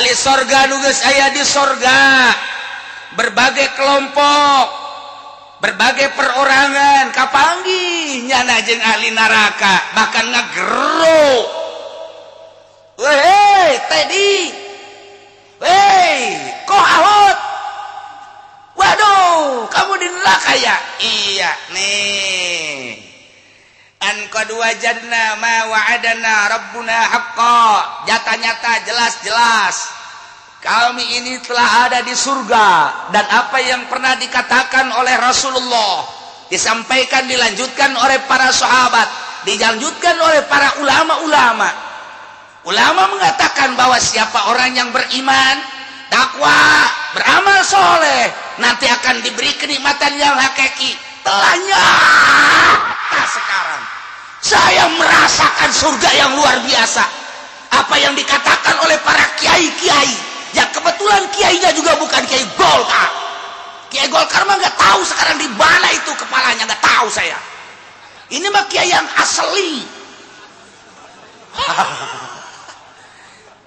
ahli sorga nu geus aya di sorga, berbagai kelompok, berbagai perorangan kapanggih nyana jeung ahli neraka, bahkan ngagero. Weh Teddy, weh kok ahot, waduh kamu di neraka ya? Iya nih, an qad wajadna ma wa'adana rabbuna haqqan, nyata-nyata jelas-jelas kami ini telah ada di surga, dan apa yang pernah dikatakan oleh Rasulullah disampaikan, dilanjutkan oleh para sahabat, dilanjutkan oleh para ulama-ulama. Ulama mengatakan bahwa siapa orang yang beriman, takwa, beramal soleh, nanti akan diberi kenikmatan yang hakiki. Telah nyata sekarang. Saya merasakan surga yang luar biasa. Apa yang dikatakan oleh para kiai-kiai, yang kebetulan kiainya juga bukan kiai Golkar. Kiai Golkar mah nggak tahu sekarang di mana itu kepalanya, nggak tahu saya. Ini mah kiai yang asli.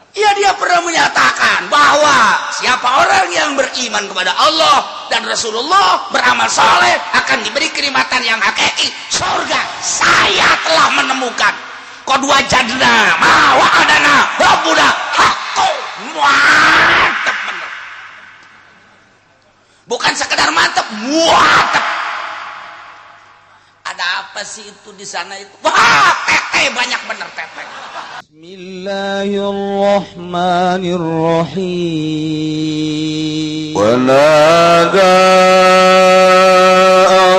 Ya, dia pernah menyatakan bahwa siapa orang yang beriman kepada Allah dan Rasulullah, beramal saleh, akan diberi kenikmatan yang hakiki, surga. Saya telah menemukan qad wajadna ma wa'adana rabbuna haqqan. Mantap bener. Bukan sekedar mantap, mantap. Ada apa sih itu di sana itu? Wah, tete banyak bener tete. Bismillahirrahmanirrahim. Wa nada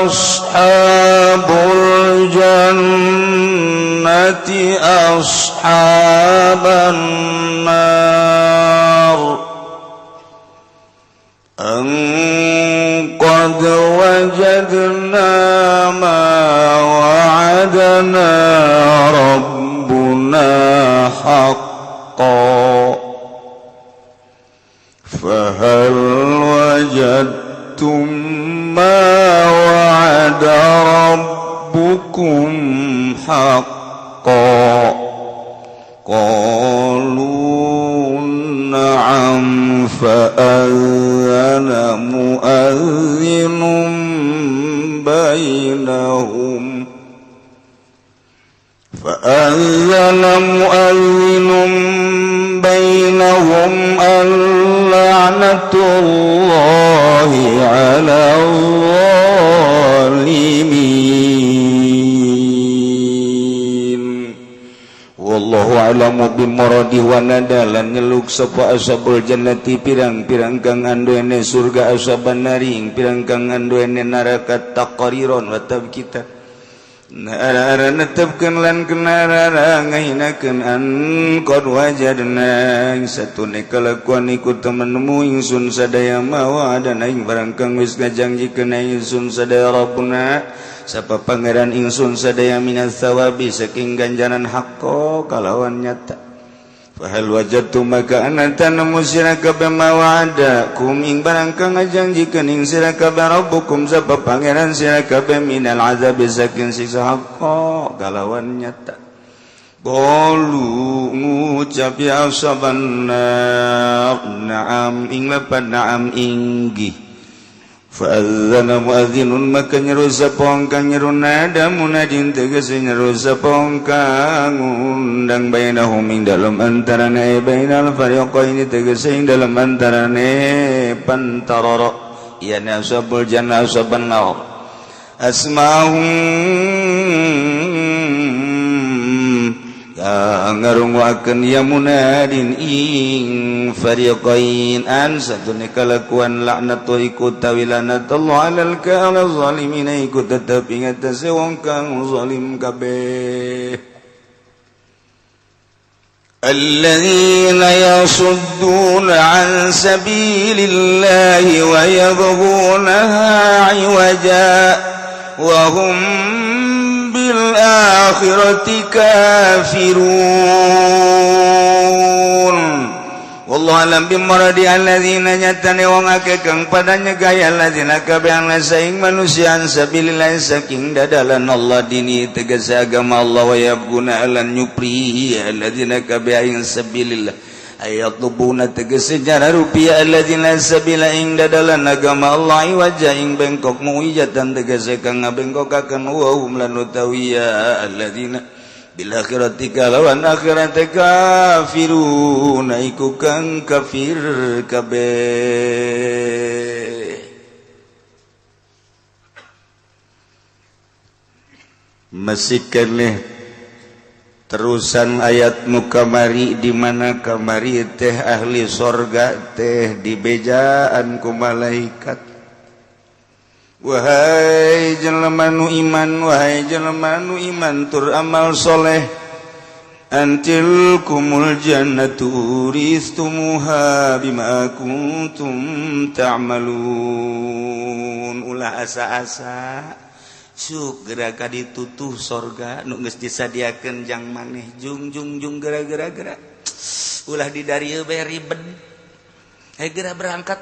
ashabul jannati ashaban nar an qad wajadna ma wa'adana حقا فهل وجدتم ما وعد ربكم حقا قالوا نعم فأذن مؤذن بينهم اللعنة الله على الظالمين wallahu a'lamu bimuradi wa nadalan nyeluk sapa ashabul jannati pirang-pirang kang anduene surga ashaban naring pirang kang anduene neraka taqriron wa tabkitan Nara netepkeun lan kenara ngahinakeun an qad wajadna satune kalakuan iku temen nemu ingsun sadaya mawa dan aing barang kang wis ngajangjikeun ingsun sadaya rabbuna sapa pangeran ingsun sadaya minas sawabi saking ganjaran haqqo kalawan nyata. Fahal wajadtu maka anatan nemu sira kabeh mawa'ada kum ing barang kang ngajangjikeun ing sira kabeh rabbukum sapa pangeran sira kabeh minal azab saking siksa haqqo kalawan nyata. Qalu ngucap ya ashaban na'am ing lapad na'am inggih. Fa'adzana mu'adzinun maka nyeru sapong kang nyeru nada munadin tegese nyeru sapong kang undang bainahum ing dalam antarane bainal fariqaini tegese ing dalam antarane pantarara yani ashabul jannah ashaban nar ngarungwakeun ya munadin ing fariqain an satune kalakuan laknatu iku tawilanatullah alal ka'al zalimin iku tetep ing atase wong kang zalim kabeh alladzina yasudduna an sabilillahi wa yabghunaha 'iwaja wa hum bil akhirati kafirun wallahu alam bimuradi alladzina nyatane wong akeh kang padanya gaya alladzina kabeh saing manusia sabilillah saking dadalan Allah dini tegese agama Allah wa yabguna lan nyupri alladzina kabeh sabilillah ayat lubuna tegas sejarah rupiah alladzina sabila ing dadalan agama Allah wajah ing bengkok muwijatan tegas kang ngabengkokaken wa hum lan utawiya alladzina bil akhirati kalawan akhirat kafiruna iku kang kafir kabeh. Masih keneh terusan ayat nu kamari di mana kamari teh ahli sorga teh dibejaan ku malaikat. Wahai jelema nu iman tur amal soleh antil kumul jannatu uristumuha bima kuntum ta'malun. Ulah asa-asa syuk geraka ditutuh sorga nu geus disadiakeun jang maneh jung gerak ulah di dari bae ribet geura berangkat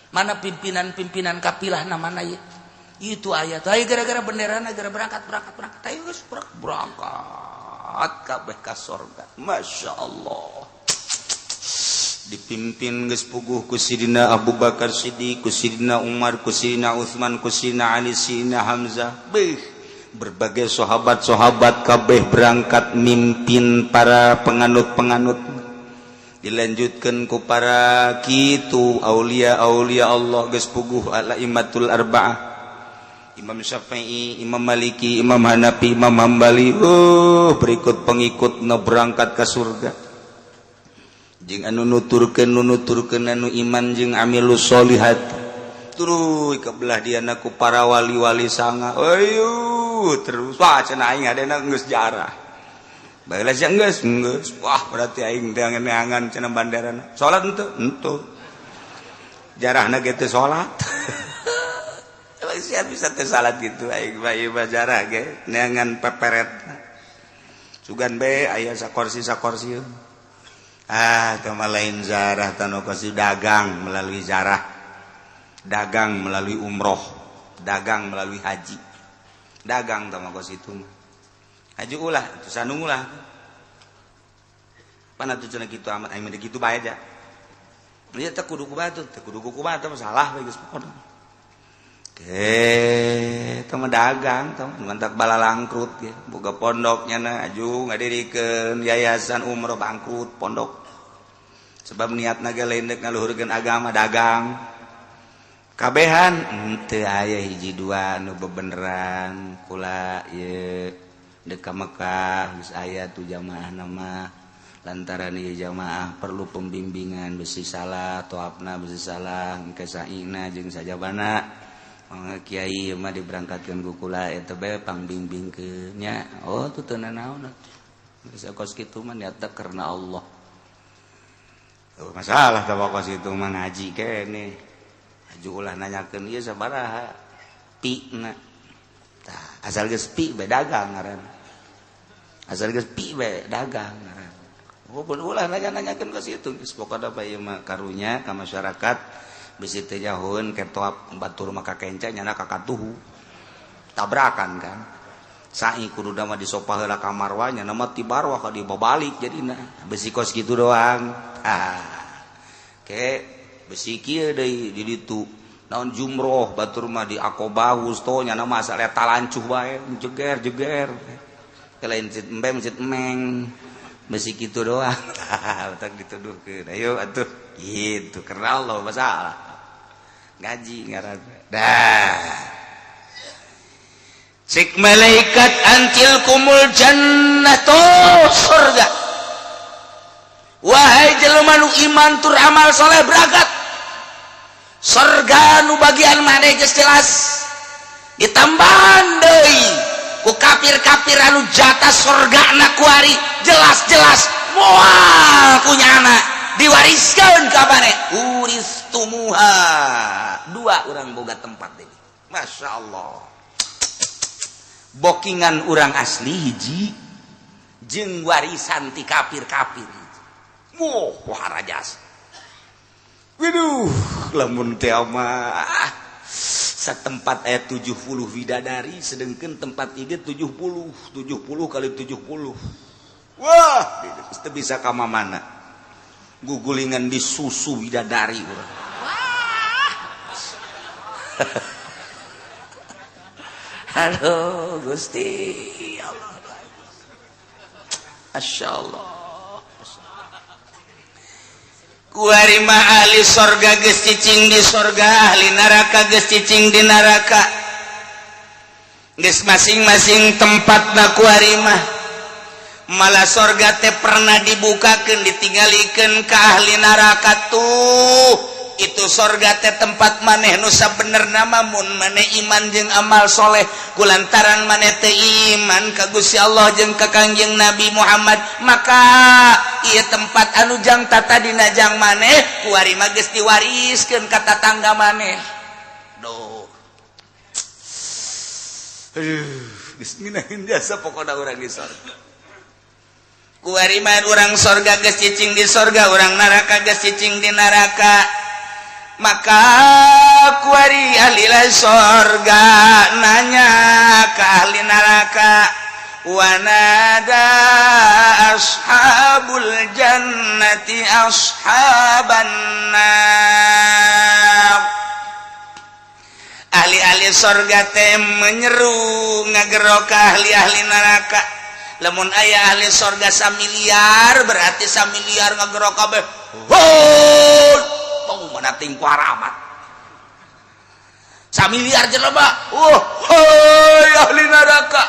mana pimpinan kapilah namana ieu itu ayat aya gara-gara benderana geura berangkat ayo geus berangkat kabeh ka sorga masyaallah dipimpin geus puguh ku Sidina Abu Bakar Siddiq, ku Sidina Umar, ku Sidina Utsman, ku Sidina Ali, Sidina Hamzah. Berbagai sahabat-sahabat kabeh berangkat mimpin para penganut-penganut. Dilanjutkan ku para kitu aulia-aulia Allah geus puguh al-aimatul arba'ah. Imam Syafi'i, Imam Maliki, Imam Hanafi, Imam Hambali. Berikut pengikutna berangkat ke surga. Jeung anu nuturkeun anu iman jeung amilus sholihat tuluy kabelah diana ku para wali-wali sanga ayo terus wah cenah aing hadena geus jarah baheula sia geus wah berarti aing teh angan cenah bandarana salat henteu jarahna ge teh salat sia bisa teh salat gitu aing mah jarah ge neangan peperet sugan bae aya sakorsi tama lain zarah tanokasi dagang melalui zarah, dagang melalui umroh, dagang melalui haji, dagang tama kos itu haji ulah itu sanung ulah pana tuh cenah kitu amat aing mah kitu bae da ieu teh kudu kubatu masalah we geus pokona tama dagang tama mantak balalangkrut ya boga pondoknya na aju ngadirikeun yayasan umroh bangkrut pondok sebab niatna ge lain dek ngaluhurkeun agama dagang kabehan henteu aya hiji dua nu bebeneran kula ieu deuk ka Mekah geus aya tu jamaah nama lantaran ieu jamaah perlu pembimbingan besi salah toapna besi salah engke saina jeung sajabana kiai mah diberangkatkeun ku kula eta bae pangbimbingkeun nya oh tu teu naon geus kos kitu mah niatna karena Allah masalah teh kos kitu mah ngaji keneh aju ulah nanyakeun ieu sabaraha pina tah asal geus pi bae dagang ngaran asal geus pi bae dagang ngaran ulah nanyakeun kos kitu geus pokona bae ieu mah karunya ka masyarakat bisi teh nyahoeun ketoap batur maka kenca nyana kakatuhu tabrakan kan sai kudu mah disopah heula ka marwah nyana mah ti barwah ka dibabalik jadina bisi kos kitu doang ke bisi kieu deui di ditu naon jumroh batur mah di Aqabah wusto nyana mah asal eta lancuh bae jeger ke lain masjid emeng bisi kitu doang utak dituduhkeun ayo atuh gitu karena Allah masalah ngaji ngaran dah cik malaikat antil kumul jannatu surga wahai jelema nu iman tur amal saleh berangkat surga nu bagian maneh geus jelas ditambahan deui ku kafir-kafir anu jatah surgana ku ari jelas-jelas moal kunyana diwariskan ka maneh uristumuha dua urang boga tempat deui masyaallah bokingan urang asli hiji jeung warisan ti kafir-kafir wah rajas waduh lamun teh mah satempat aya 70 widadari sedengkeun tempat ieu 70 kali 70 wah teu bisa ka mana gugulingan di susu bidadari urang. Aduh Gusti Allah. Masya Allah. Kuari mah ahli sorga geus cicing di sorga, ahli neraka geus cicing di neraka. Geus masing-masing tempatna kuari mah. Malah sorga teh pernah dibukakeun ditinggalikeun ka ahli neraka tuh. Itu sorga teh tempat maneh nu sabenerna mah mun maneh iman jeung amal soleh, kulantaran maneh teh iman ka Gusti Allah jeung ka Kangjeng Nabi Muhammad, maka ieu tempat anu jang tata dina jang maneh kuari mah geus diwariskeun ka tatangga maneh. Duh. Geus nginahin jasa pokona urang di sorga. Kuari mah urang sorga geus cicing di sorga, urang neraka geus cicing di neraka. Maka kuari ahli sorga nanya ke ahli neraka, wanada ashabul jannati ashaban nar. Ahli-ahli sorga teh menyeru ngagero ke ahli-ahli neraka. Lamun aya ahli sorga samiliar berarti samiliar ngagero kabeh. Mana tingku haramat samiliar jelema hoi ahli neraka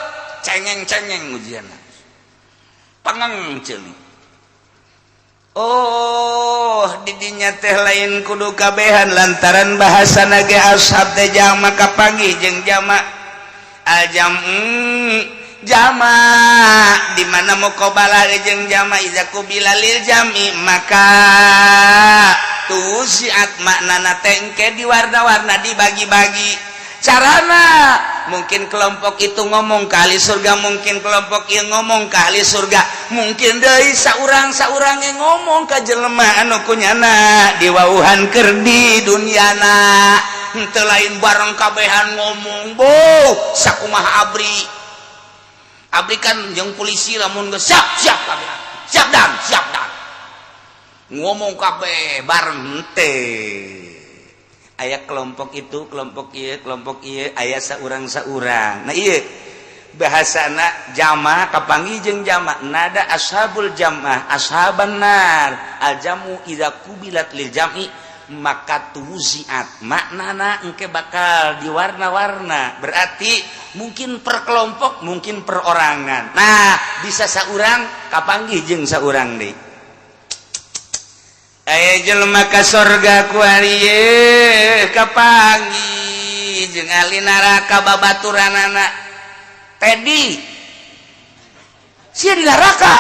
cengeng-cengeng ujian pangeng ceuli. Didinya teh lain kudu kabehan lantaran bahasana ge ashab teh jama kapanggih jeung jama aljam jama di mana muqabalah jeung jama iza kubila lil jami maka tusiat maknana tengke diwarna-warna dibagi-bagi. Carana mungkin kelompok itu ngomong ke ahli surga, mungkin kelompok ieu ngomong ke ahli surga, mungkin deui saurang-saurang yang ngomong ka jelema anu kunyana diwauhan keur di dunyana. Henteu lain bareng kabehan ngomong sakumaha abri. Abri kan jeung polisi lamun geus siap kabehan. Siap dan ngomong kabeh bareng teh. Aya kelompok itu, kelompok ieu aya saurang-saurang. Nah ieu bahasana jama kapanggih jeung jama. Nada ashabul jamah ashaban nar. Aljamu idza kubilat lil jam'i maka tuziat. Maknana engke bakal diwarna-warna. Berarti mungkin per kelompok, mungkin per orangan. Nah, bisa saurang kapanggih jeung saurang deui. Aya jelema ka sorga kuari ye kapanggih jeung ahli neraka babaturanana. Tedi sia di neraka.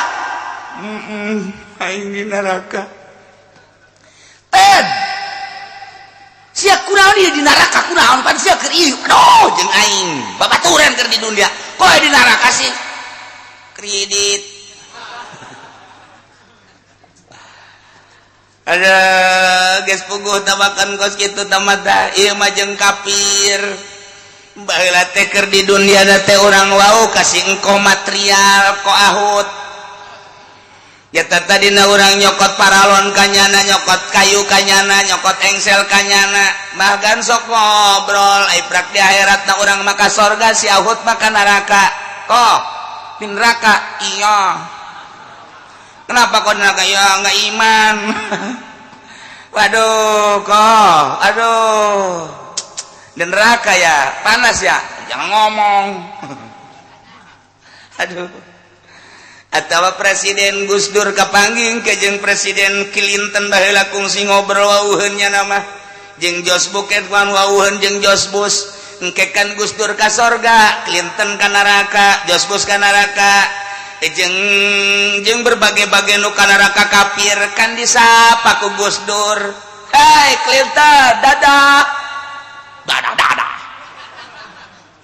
Aing di neraka. Ted sia kunaon ieu di neraka kunaon pan sia keur ieu. Aduh jeung aing babaturan keur di dunia. Kok di neraka sih? Kredit. Ada geus puguh tabakan kos kitu tamata ieu mah jeung kafir. Baheula teh keur di dunia teh urang wau kasih engko material ko ahut. Eta tadina urang nyokot paralon kanyana, nyokot kayu kanyana, nyokot engsel kanyana. Bahkan sok ngobrol ai prak di akhiratna urang maka sorga si ahut maka neraka. Kok di neraka? Iya. Kenapa kau neraka? Ya nggak iman. Waduh kok, aduh. Dan neraka ya panas ya, jangan ngomong. Aduh. Atawa Presiden Gus Dur kapanggih ke jeung Presiden Clinton baheula kungsi ngobrol wauheun nya nama. Jeung George Bush kan wauheun jeung George Bush. Engke kan Gus Dur ka sorga, Clinton ka neraka, George Bush ka neraka. Jeung berbagai-bagai nu kana neraka kafir kan disapa ku Gus Dur. Hai Clinton, dadah. Dadah.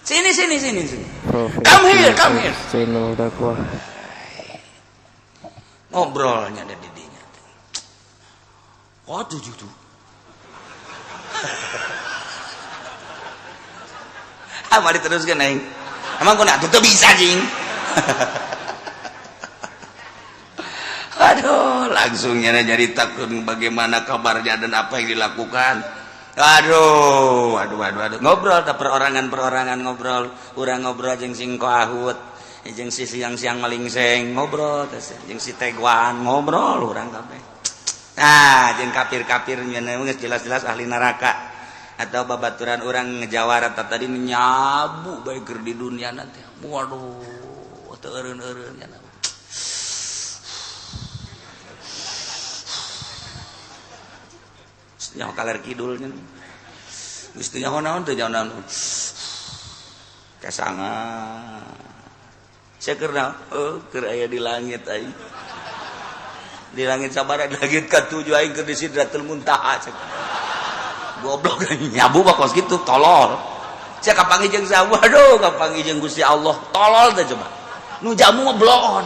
Sini. Come here. Channel dakwah. Ngobrolnya ada di dinya. Waduh tuh. Mari teruskan aing. Emang kau nak tuh bisa jing. Aduh, langsungnya jadi takut bagaimana kabarnya dan apa yang dilakukan. Aduh, ngobrol tak perorangan ngobrol, urang ngobrol jeung sing kohut, jeung si siang-siang malingseng ngobrol, jeung si tegwan ngobrol urang kabeh. Nah, jeung kafir-kafir geus jelas-jelas ahli neraka atau babaturan urang ngejawara tadi nyabu bae keur di dunia nanti. Waduh, teu eureun-eureun nya. Nyaho kaler kidulnya geus teu nyaho naon teu nyaho naon kasanga saya keur keur aya di langit aing di langit sabaraha di langit ka-7 aing keur di Sidratul Muntaha goblok nyabu bakos kitu tolol saya kapanggih jeung saha waduh kapanggih jeung Gusti Allah tolol teh coba nu jamu mah bloon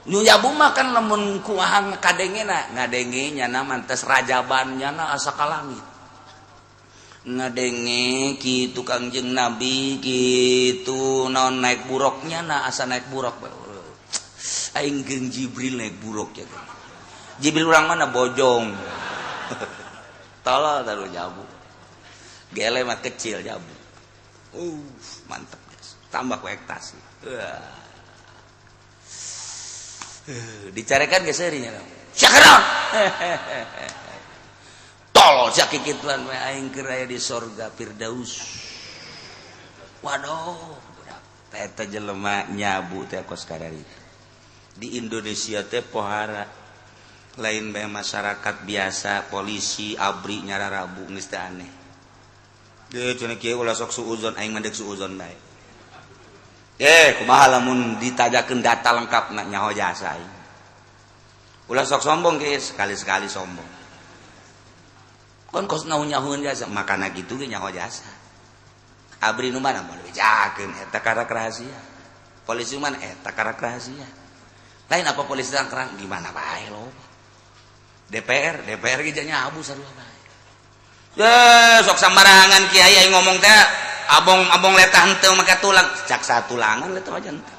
nu nyabu mah kan lamun kuahang kadengena ngadenge nyana mantes rajaban nyana asa ka langit ngadenge kitu Kangjeng Nabi kitu naon naik buruknya na asa naik buruk aing geung Jibril naik buruk ya kan Jibril urang mana bojong tolol taruh nyabu gele mah kecil nyabu mantep guys tambah ku ekstasi dicarekan geus seurinya syakron tolol sia kikituan we aing keur aya di sorga Firdaus waduh eta jelema nyabu teh kos kadari di Indonesia teh pohara lain bae masyarakat biasa polisi abri nyararabu geus teh aneh ge cenah kieu ulah sok suuzon aing mandek suuzon bae kumaha lamun ditajakeun data lengkapna nyaho jasa aing. Ulah sok sombong ge sekali-sekali sombong. Kon kos nyahoeun jasa makana kitu ge nyaho jasa. Abri nu mana moal bejakeun eta karak rahasia. Polisi mana eta karak rahasia. Lain apa polisi tangkrang gimana bae lo. DPR ge nya abu sarua bae. Sok sambarangan kiai aing ngomong teh abong letah henteu make tulang cak satulangan letah aja henteu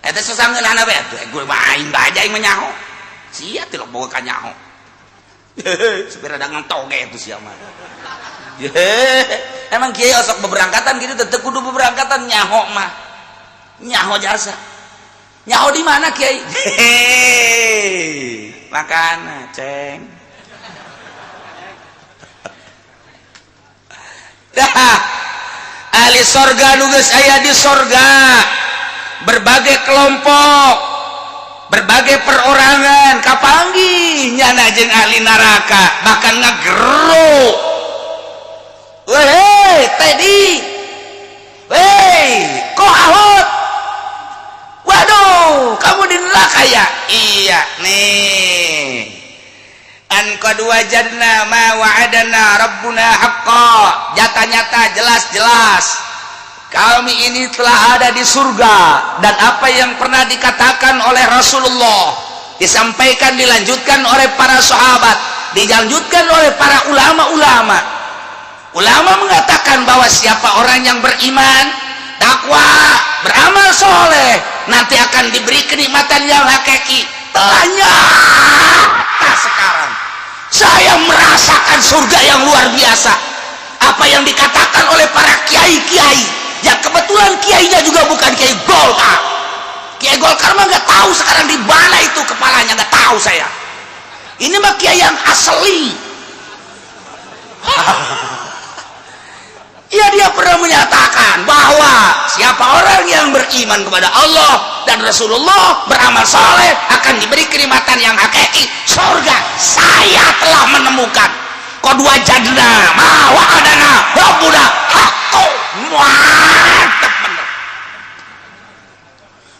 eta sasangeunana bae gue main bae aing menyaho sia teh lo boga ka nyaho supaya dagang toge itu sia mah emang kiai osok beberangkatan gitu teu kudu beberangkatan nyaho mah nyaho jasa nyaho di mana kiai makana ceng ahli sorga nu geus aya di sorga berbagai kelompok berbagai perorangan kapanggih nyana jeung ahli neraka bahkan ngageru weh tadi weh kok ahot waduh kamu di neraka ya iya nih an qad wajadna ma wa'adana rabbuna haqqan nyata-nyata jelas-jelas kami ini telah ada di surga dan apa yang pernah dikatakan oleh Rasulullah disampaikan dilanjutkan oleh para sahabat dilanjutkan oleh para ulama mengatakan bahwa siapa orang yang beriman takwa beramal soleh nanti akan diberi kenikmatan yang hakiki telahnya sekarang saya merasakan surga yang luar biasa apa yang dikatakan oleh para kiai-kiai yang kebetulan kiainya juga bukan kiai Golkar kiai Golkar mah gak tahu sekarang di mana itu kepalanya gak tahu saya ini mah kiai yang asli ya dia pernah menyatakan bahwa siapa orang yang beriman kepada Allah dan Rasulullah beramal saleh akan diberi kenikmatan yang hakiki surga. Saya telah menemukan qad wajadna ma wa'adana rabbuna haqqan. Mantap bener.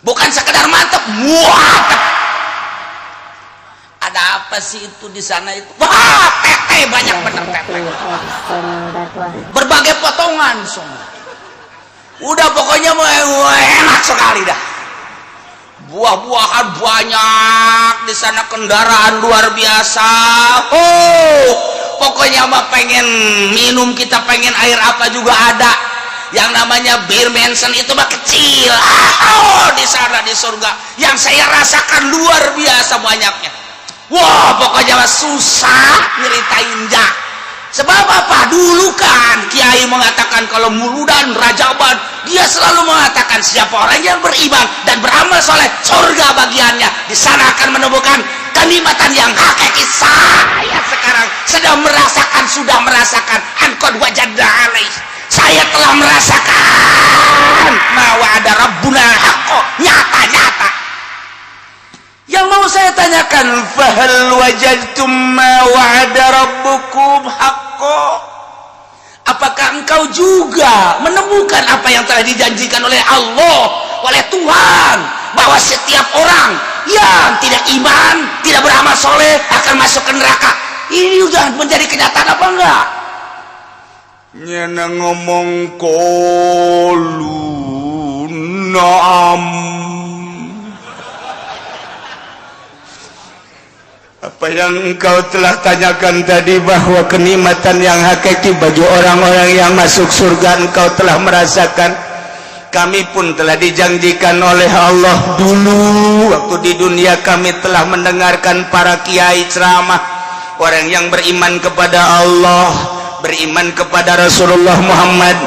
Bukan sekedar mantap, mantap. Ada apa sih itu di sana itu? Wah, tete banyak bener tete. Berbagai potongan semua. Udah pokoknya enak sekali dah. Buah-buahan banyak di sana, kendaraan luar biasa. Oh, pokoknya mah pengen minum kita pengen air apa juga ada. Yang namanya bir Manson itu mah kecil. Oh, di sana di surga yang saya rasakan luar biasa banyaknya. Wah, pokoknya susah nyeritain jak. Sebab apa? Dulu kan kiai mengatakan kalau Muludan Rajaban, dia selalu mengatakan siapa orang yang beriman dan beramal soleh, surga bagiannya. Di sana akan menemukan kenikmatan yang hakiki. Saya sekarang sudah merasakan angkot wajadna alaih. Saya telah merasakan ma wa'ada rabbuna haqqo, nyata-nyata. Yang mau saya tanyakan, fahal wajadtum ma wa'ada rabbukum haqqo? Apakah engkau juga menemukan apa yang telah dijanjikan oleh Allah, oleh Tuhan, bahwa setiap orang yang tidak iman, tidak beramal soleh akan masuk ke neraka? Ini sudah menjadi kenyataan apa enggak? Nyana ngomong kolu naam. Apa yang engkau telah tanyakan tadi, bahwa kenikmatan yang hakiki bagi orang-orang yang masuk surga engkau telah merasakan. Kami pun telah dijanjikan oleh Allah dulu waktu di dunia. Kami telah mendengarkan para kiai ceramah, orang yang beriman kepada Allah, beriman kepada Rasulullah Muhammad,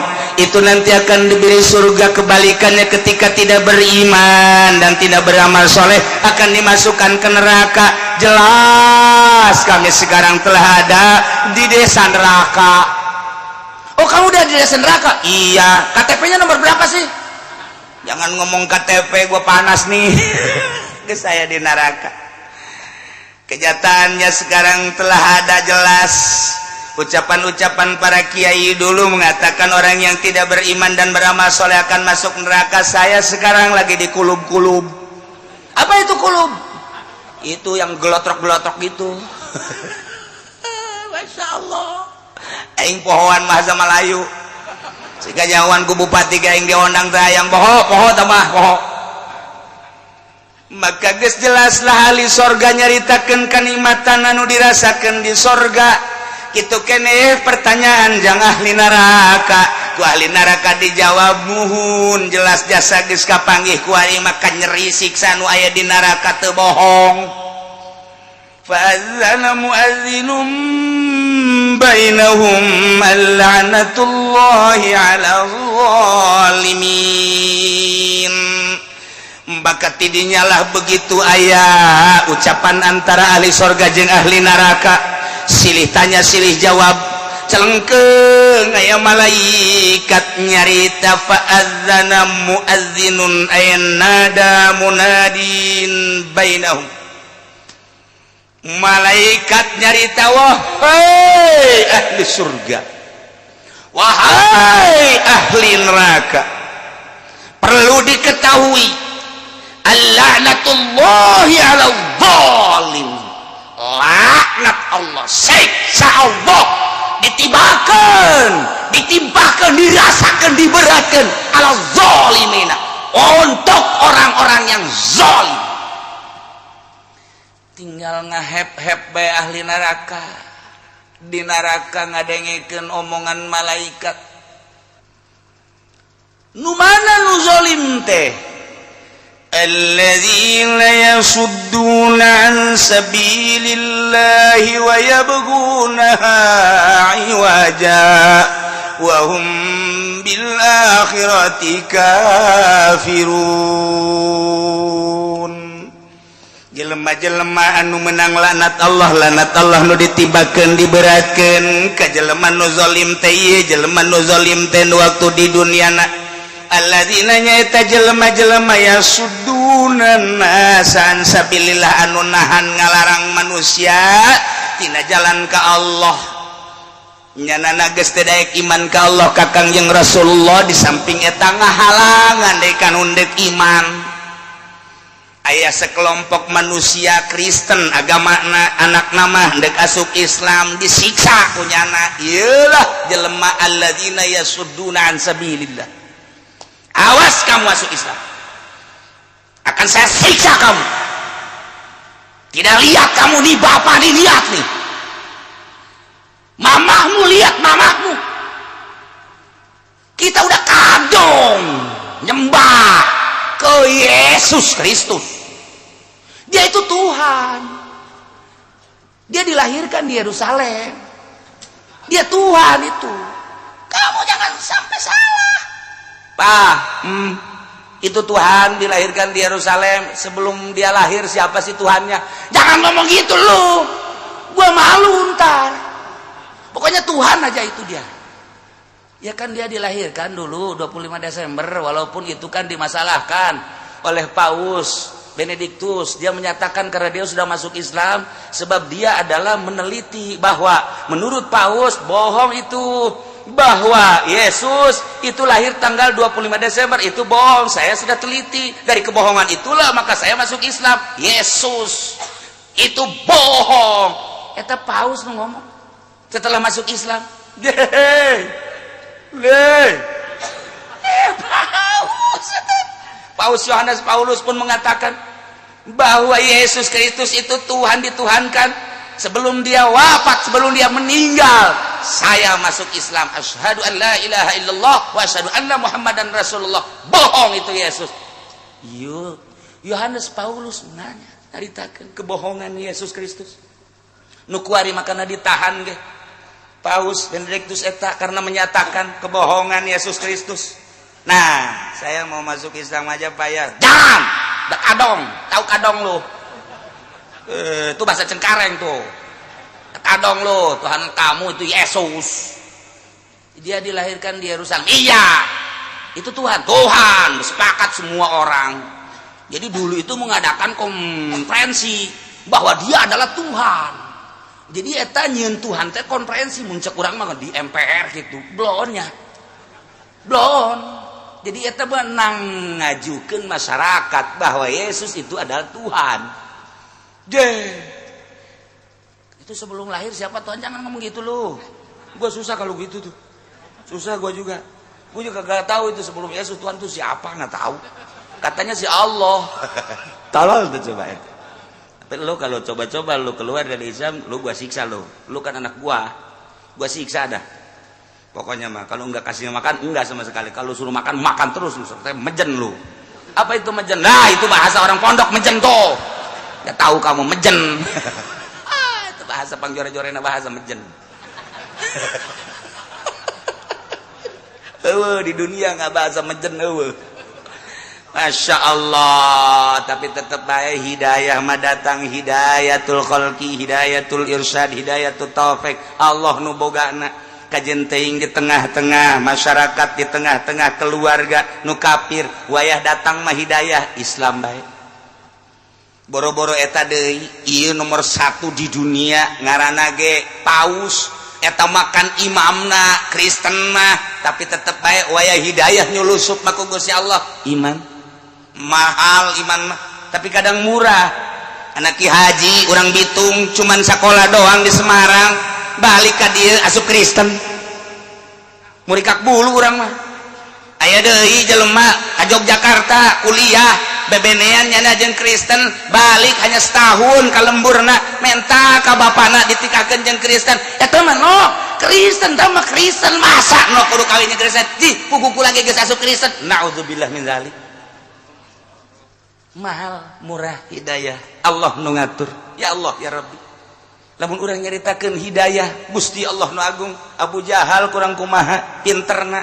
itu nanti akan diberi surga. Kebalikannya, ketika tidak beriman dan tidak beramal soleh akan dimasukkan ke neraka. Jelas kami sekarang telah ada di desa neraka. Oh, kamu udah di desa neraka? Iya. KTP-nya nomor berapa sih? Jangan ngomong KTP, gue panas nih. Ke saya di neraka. Kenyataannya sekarang telah ada jelas. Ucapan-ucapan para kiai dulu mengatakan orang yang tidak beriman dan beramal soleh akan masuk neraka. Saya sekarang lagi di kulub-kulub. Apa itu kulub? Itu yang gelotrok-gelotrok gitu. Masya Allah. Aing pohoan Mahza Malayu. Jika nyawan ku bupati aing diondang tayang poho tamah poho. Maka geus jelaslah ahli sorga nyaritakeun kanikmatan anu dirasakeun di sorga. Kitu keneh pertanyaan jang ahli neraka. Ku ahli neraka dijawab muhun, jelas jasa geus kapanggih ku ari maka nyeri siksa nu aya di neraka teu bohong. Fa'adzana mu'adzinum bainahum al-la'natullahi 'alal zalimin. Maka tidinya lah begitu aya ucapan antara ahli sorga jeung ahli neraka. Silih tanya silih jawab, celengkeung aya malaikat nyarita, fa'adzana mu'adzinun ayanada munadin bainahum. Malaikat nyarita, wahai ahli surga, wahai ahli neraka, perlu diketahui al-la'natullahi 'alal zalim. Laknat Allah, siksa Allah ditimpakan, dirasakan, diberatkan ala zalimina, untuk orang-orang yang zalim. Tinggal ngahep-hep bae ahli neraka. Di neraka ngadengikeun omongan malaikat. Nu mana nu zalim teh? Alladzina yasudduna an sabilillahi wa yabghunaha 'iwaja wa hum bil akhirati kafirun. Jelema-jelema anu menang laknat Allah nu ditibakeun diberatkeun ka jelema nu zalim teh ieu jelema nu zalim teh waktu di duniana. Alladzina nyaeta jelema-jelema yasudduna nasan sabilillah anu nahan ngalarang manusia tina jalan ka Allah. Nyanana geus teu daek iman ka Allah ka Kangjeng Rasulullah, di samping eta ngahalangan deui kanu deuk iman. Aya sekelompok manusia Kristen agamana anak nama hendak asup Islam disiksa kunyana. Ieulah jelema alladzina yasudduna an sabilillah. Awas kamu masuk Islam, akan saya siksa kamu. Tidak lihat kamu nih, bapak nih, lihat nih, mamahmu, lihat mamahmu. Kita udah kadung nyembah ke Yesus Kristus. Dia itu Tuhan. Dia dilahirkan di Yerusalem. Dia Tuhan itu. Kamu jangan sampai salah. Pak, itu Tuhan dilahirkan di Yerusalem. Sebelum dia lahir siapa sih Tuhannya? Jangan ngomong gitu lu. Gua malu ntar. Pokoknya Tuhan aja itu dia. Ya kan dia dilahirkan dulu 25 Desember. Walaupun itu kan dimasalahkan oleh Paus Benediktus. Dia menyatakan karena dia sudah masuk Islam. Sebab dia adalah meneliti bahwa menurut Paus bohong itu. Bahwa Yesus itu lahir tanggal 25 Desember. Itu bohong. Saya sudah teliti. Dari kebohongan itulah maka saya masuk Islam. Yesus itu bohong. Eta Paus nu ngomong setelah masuk Islam. Paus Yohanes Paulus pun mengatakan bahwa Yesus Kristus itu Tuhan dituhankan sebelum dia wafat, sebelum dia meninggal. Saya masuk Islam. Asyhadu an la ilaha illallah wa asyhadu anna Muhammadan Rasulullah. Bohong itu Yesus. Yohanes Paulus nanya, naritakeun kebohongan Yesus Kristus. Nu kuari makana ditahan ge. Paus Benediktus eta karena menyatakan kebohongan Yesus Kristus. Nah, saya mau masuk Islam aja Pak ya. Jangan! Kadong, tahu kadong lu? Itu bahasa Cengkareng tuh. Kadong lu, Tuhan kamu itu Yesus. Dia dilahirkan di Yerusalem. Iya, itu Tuhan. Tuhan, sepakat semua orang. Jadi dulu itu mengadakan konferensi bahwa dia adalah Tuhan. Jadi eta nyieun Tuhan teh konferensi muncak urang mah di MPR gitu. Blonnya. Blon. Jadi eta benang ngajukeun masyarakat bahwa Yesus itu adalah Tuhan. Itu sebelum lahir siapa Tuhan? Jangan ngomong gitu lu. Gua susah kalau gitu tuh. Susah gua juga. Gua juga gak tahu itu sebelum Yesus Tuhan itu siapa, enggak tahu. Katanya si Allah. Tolol tuh coba itu. Tapi lu kalau coba-coba lu keluar dari Islam, lu gua siksa lu. Lu kan anak gua siksa dah. Pokoknya mah kalau enggak kasih makan, enggak sama sekali. Kalau suruh makan, makan terus lu. Sampai mejen lu. Apa itu mejen? Nah, itu bahasa orang pondok mejen tuh. Enggak tahu kamu mejen. Itu bahasa pangjore-jorena bahasa mejen. Di dunia enggak bahasa mejen eueuh. Masya Allah, tapi tetap baik hidayah mah datang, hidayatul khalqi, hidayatul irsyad, hidayatul taufik. Allah nu bogana kajen teuing di tengah-tengah masyarakat, di tengah-tengah keluarga nu kafir, wayah datang mah hidayah Islam baik. Boro-boro eta deui, ieu nomor 1 di dunia ngaranna ge Paus. Eta makan imamna Kristen mah, tapi tetap baik wayah hidayah nyulusup mah ku Gusti Allah. Iman mahal iman mah, tapi kadang murah. Anak Ki Haji urang Bitung cuman sekolah doang di Semarang, balik ka dieu asup Kristen. Murikak bulu urang mah. Aya deui jelema ka Yogyakarta kuliah bebenean nyana jeung Kristen, balik hanya setahun ka lemburna menta ka bapana ditikakeun jeung Kristen. Eta mah no Kristen tah mah Kristen, masa no kudu kawin jeung Kristen. Di puguku lagi geus asup Kristen. Nauzubillah min zalik. Mahal murah hidayah Allah nu ngatur. Ya Allah ya Rabbi, lamun urang nyaritakeun hidayah Gusti Allah nu agung. Abu Jahal kurang kumaha pinterna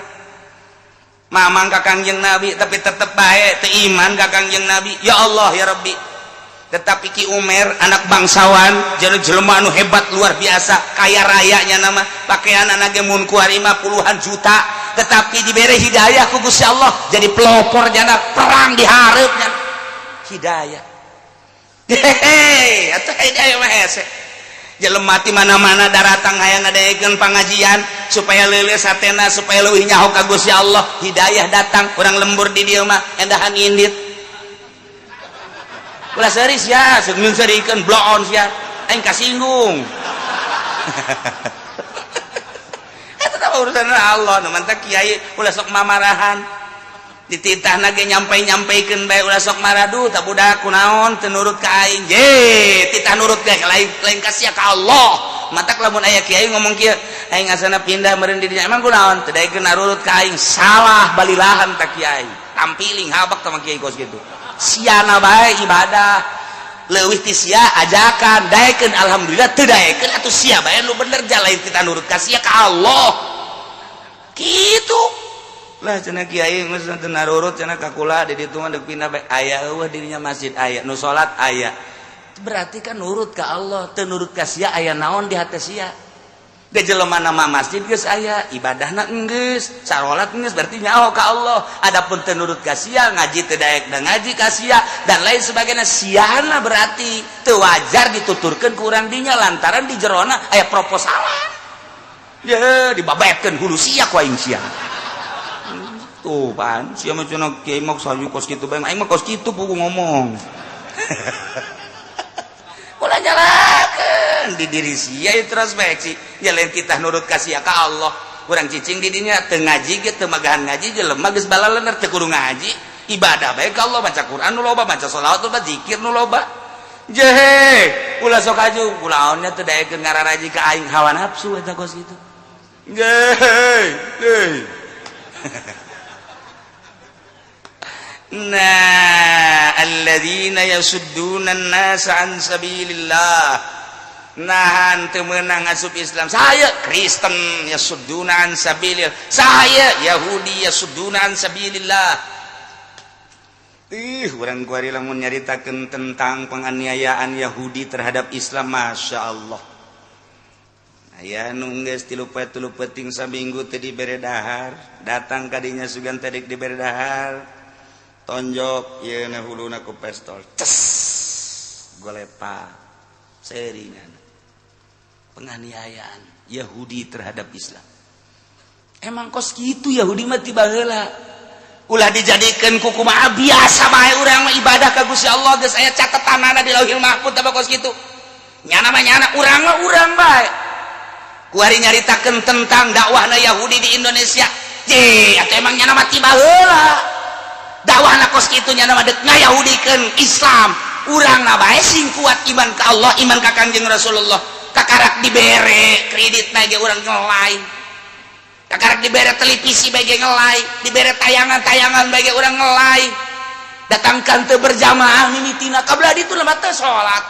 mamang ka Kangjeng Nabi tapi tetep bae teu iman ka Kangjeng Nabi. Ya Allah ya Rabbi, tetapi Ki Umer anak bangsawan jadi jelema anu hebat luar biasa, kaya raya nya nama, pakaian anake mun kuari mah puluhan juta, tetapi dibere hidayah ku Gusti Allah jadi pelopor jana perang di hareupnya. Hidayah. Hehehe, atuh hidayah mah hese. Jelema ti mana-mana daratang hayang ngadaekeun pangajian supaya leuleus hatena, supaya leuwih nyaho ka Gusti Allah. Hidayah datang, urang lembur di dieu mah endahan indit. Ulah seuris ya, seung serikeun bloon sia. Aing kasinggung. Eta teh urusan Allah, nu mantap kiai ulah sok mamarahan. Dititahna ge nyampai-nyampaikeun bae ulah sok maradu tah budak kunaon teu nurut ka aing. Ye, titah nurut ge lain ka sia ka Allah. Matak lamun aya kiai ngomong kieu, aing asana pindah meureun di dinya. Emang kunaon? Teu daekeun narurut ka aing. Salah balilahan ta kiai. Tampiling habak tah kiai kos kitu. Siana bae ibadah. leuwih ti sia ajakan daekeun alhamdulillah teu daekeun atuh sia bae nu bener jalain kita nurut ka sia ka Allah kitu lah cenah kiai geus teu narurut cenah ka kula di ditu mah deuk pindah bae aya eueuh dirinya masjid aya nu salat aya berarti kan nurut ka Allah teu nurut ka sia aya naon di hate sia da jelema nama masjid geus aya ibadahna geus salat geus berarti nyaho ka Allah adapun teu nurut ka sia ngaji teu daek da ngaji ka sia dan lain sebagainya siana berarti teu wajar dituturkeun ku urang dinya lantaran di jerona aya proposalan ye dibabetkeun hulu sia ku aing sia tuh pan sia mah cenah kiai mah sayu kos kitu bae aing mah kos kitu pugu ngomong ulah nyalakeun di diri sia introspeksi jalan kita nurut ka sia ka Allah urang cicing di dinya teu ngaji ge teu magahan ngaji jelema geus balaleuneur teu kudu ngaji ibadah bae ka Allah maca Quran nu loba maca shalawat nu loba zikir nu loba jehe ulah sok aju kulaonnya teu daekeun ngararaji ka aing hawa nafsu eta kos kitu jehe nah alladzina yasudduna an-nasa an sabilillah nahan teu meunang ngasup Islam saya Kristen yasudduna an sabilillah saya Yahudi yasudduna an sabilillah urang kuari lamun nyaritakeun tentang penganiayaan Yahudi terhadap Islam Masya Allah aya nu geus 3 peuting saminggu teu dibere dahar datang ka dinya sugan teh dibere dahar tonjok yeuna huluna ku pistol ces golepa seringan penganiayaan Yahudi terhadap Islam emang kos kitu Yahudi mah ti baheula ulah dijadikeun ku kumaha biasa bae urang mah ibadah ka Gusti Allah geus aya catetanana di Lauhil Mahfuz apa kos kitu nyana mah nyana urang mah urang bae kuari nyaritakeun tentang dakwahna Yahudi di Indonesia je atuh emang nyana mah ti baheula dakwahna kos kitu nya nama deuk ngayahudikeun Islam urang na bae sing kuat iman ka Allah iman ka Kangjeng Rasulullah kakarak dibere kredit na ge urang ngelai kakarak dibere televisi bae ge ngelai dibere tayangan-tayangan bae ge urang ngelai datangkan teu berjamaah mimitina kablah ditu lemah teu salat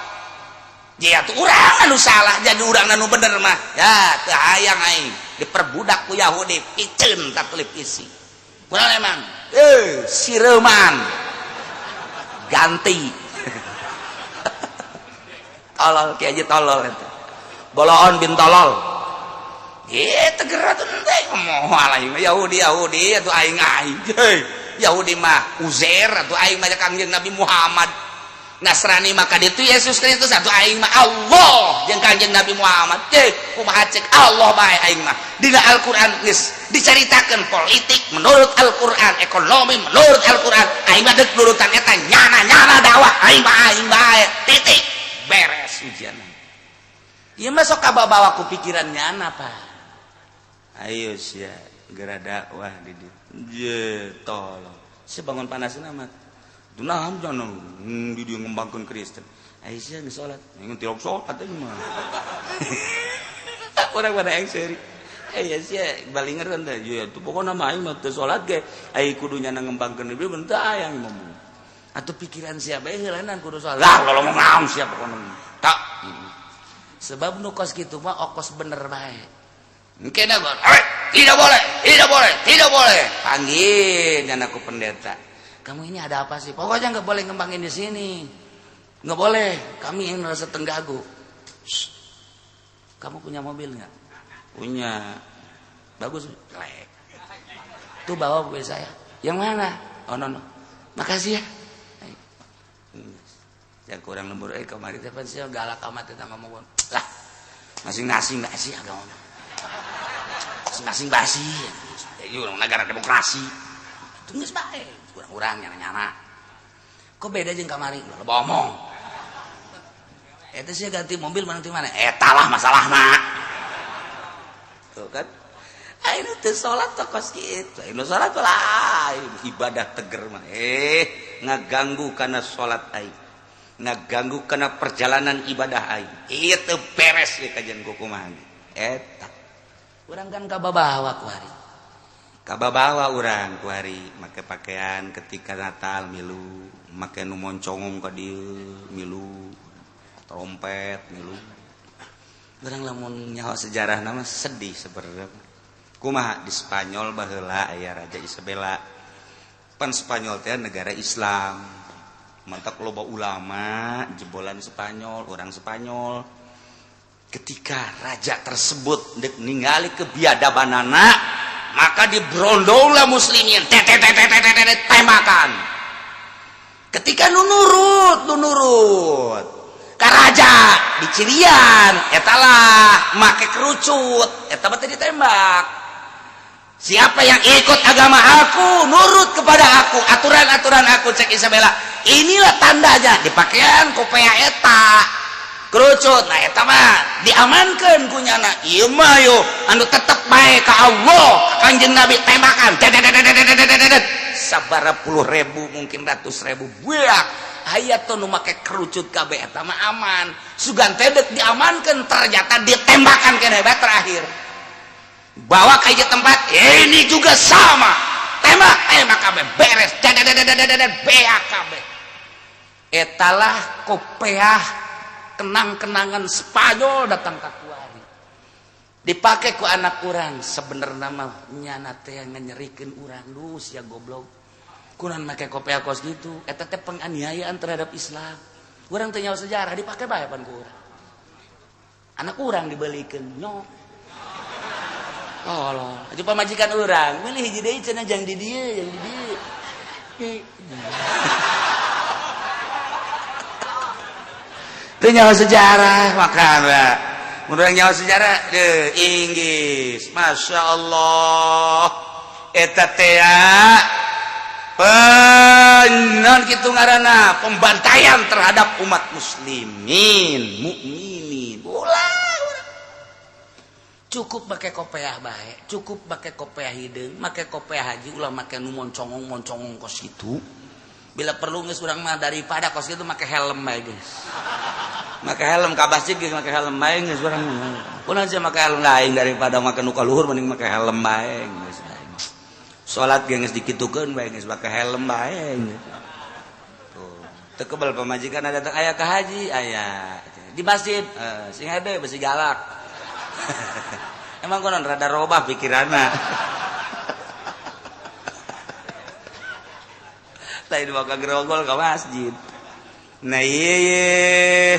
je atuh urang anu salah jadi urang anu bener mah ya teu hayang aing diperbudak ku Yahudi piceun ta televisi kurang emang sireman ganti tolol kiai aja tolol itu boloon bin tolol gitu gerak tuh nanti ngomong alay Yahudi atau aing Yahudi mah Uzair atau aing mah Kangjeng Nabi Muhammad Nasrani maka itu Yesus Kristus atau aing mah Allah jeung Kangjeng Nabi Muhammad kumaha cek Allah bae aing mah dina Al-Qur'an geus diceritakeun politik menurut Al-Qur'an ekonomi menurut Al-Qur'an aing mah deuk nurutan eta nyana dakwah aing bae titik beres ujian ieu mah sok kabawa ku pikiran nyana Pak ayo sia geura dakwah di dieu je tolong sebangun panasna mah dunaham jangan di dia ngembangkan Kristen Aisyah nge sholat nge tirok sholat aja mah orang pada yang seri Aisyah balinger kan ya itu pokoknya mah aing mah teu sholat ge aing kudunya ngembangkan ieu bentar ayang ngomong atuh pikiran siapa heulanan kudu sholat lah kalau mau naon siapa pokona tak sebab nu kos kitu mah okos bener bae engke da tidak boleh panggil nya aku pendeta kamu ini ada apa sih? Pokoknya nggak boleh ngembangin di sini, nggak boleh. Kami yang merasa tenggagu. Kamu punya mobil nggak? Punya. Bagus. Lek. Tuh bawa mobil saya. Yang mana? Oh no. Makasih ya. Yang kurang lembur. Kemarin telepon saya galak amat tentang ngomong. Lah, masing-masing nggak sih agama. Masing-masing basi. Ini negara demokrasi. Tunggu sebaik. Kurang nyana-nyana kok beda jeung kamari lo omong eta sih ganti mobil nanti mana eta lah masalahna tuh kan aing teh salat kos kitu aing salat lah ibadah teger mah ngaganggu kana salat aing ngaganggu kana perjalanan ibadah aing ieu teu beres ye kajian kumaha eta urang kan kababawa ku hari kababawa urang ku hari make pakaian ketika Natal milu make nu moncongong ka dieu milu trompet milu urang lamun nyaho sejarah nama sedih sebenarnya kumaha di Spanyol baheula aya Raja Isabella pan Spanyol teh negara Islam mantak loba ulama jebolan Spanyol orang Spanyol ketika raja tersebut ningali kebiadabanana maka dibrondonglah muslimin temakan ketika nu nurut ka raja dicirian etalah make kerucut eta teh ditembak siapa yang ikut agama aku nurut kepada aku aturan-aturan aku cek Isabella inilah tandanya di pakaian kopea eta kerucut nah eta mah diamankeun ku nyana ieu mah yo anu tetep bae ka Allah Kanjeng Nabi tembakan sabaraha puluh ribu mungkin ratus ribu buak aya tuh nu make kerucut kabeh eta mah aman sugan teh deuk diamankeun ternyata ditembakan keneh bae terakhir bawa ke tempat ini juga sama tembak kabeh beres beak kabeh etalah kopeah kenang-kenangan Spanyol datang ka kuari dipakai ku anak urang sebenarnya mah nyana teh nyerikeun urang duh sia goblok kunaon make kopeah kos gitu eta teh penganiayaan terhadap Islam urang teh nyaho sejarah dipakai bae pan ku urang anak urang dibelikeun nyok tolong aja pamajikan urang milih hiji deui cenah jang di dieu teu nyaho sejarah makana mun urang nyaho sejarah Inggris Masya Allah eta teh non kitu ngaranna pembantaian terhadap umat muslimin mukminin ulah cukup make kopeah bae cukup make kopeah hideung make kopeah haji ulah make nu moncongong kos kitu bila perlu geus urang mah daripada kos kitu make helm bae geus make helm ka masjid geus make helm bae geus urang kunaon sih make helm lain daripada make nu ka luhur mending make helm bae geus salat geus dikitukeun bae geus make helm bae tuh teu kebal pamajikan datang aya ka haji aya di masjid sing hade besi galak emang konon rada robah pikiranna lain bakal gerogol ke masjid nah iya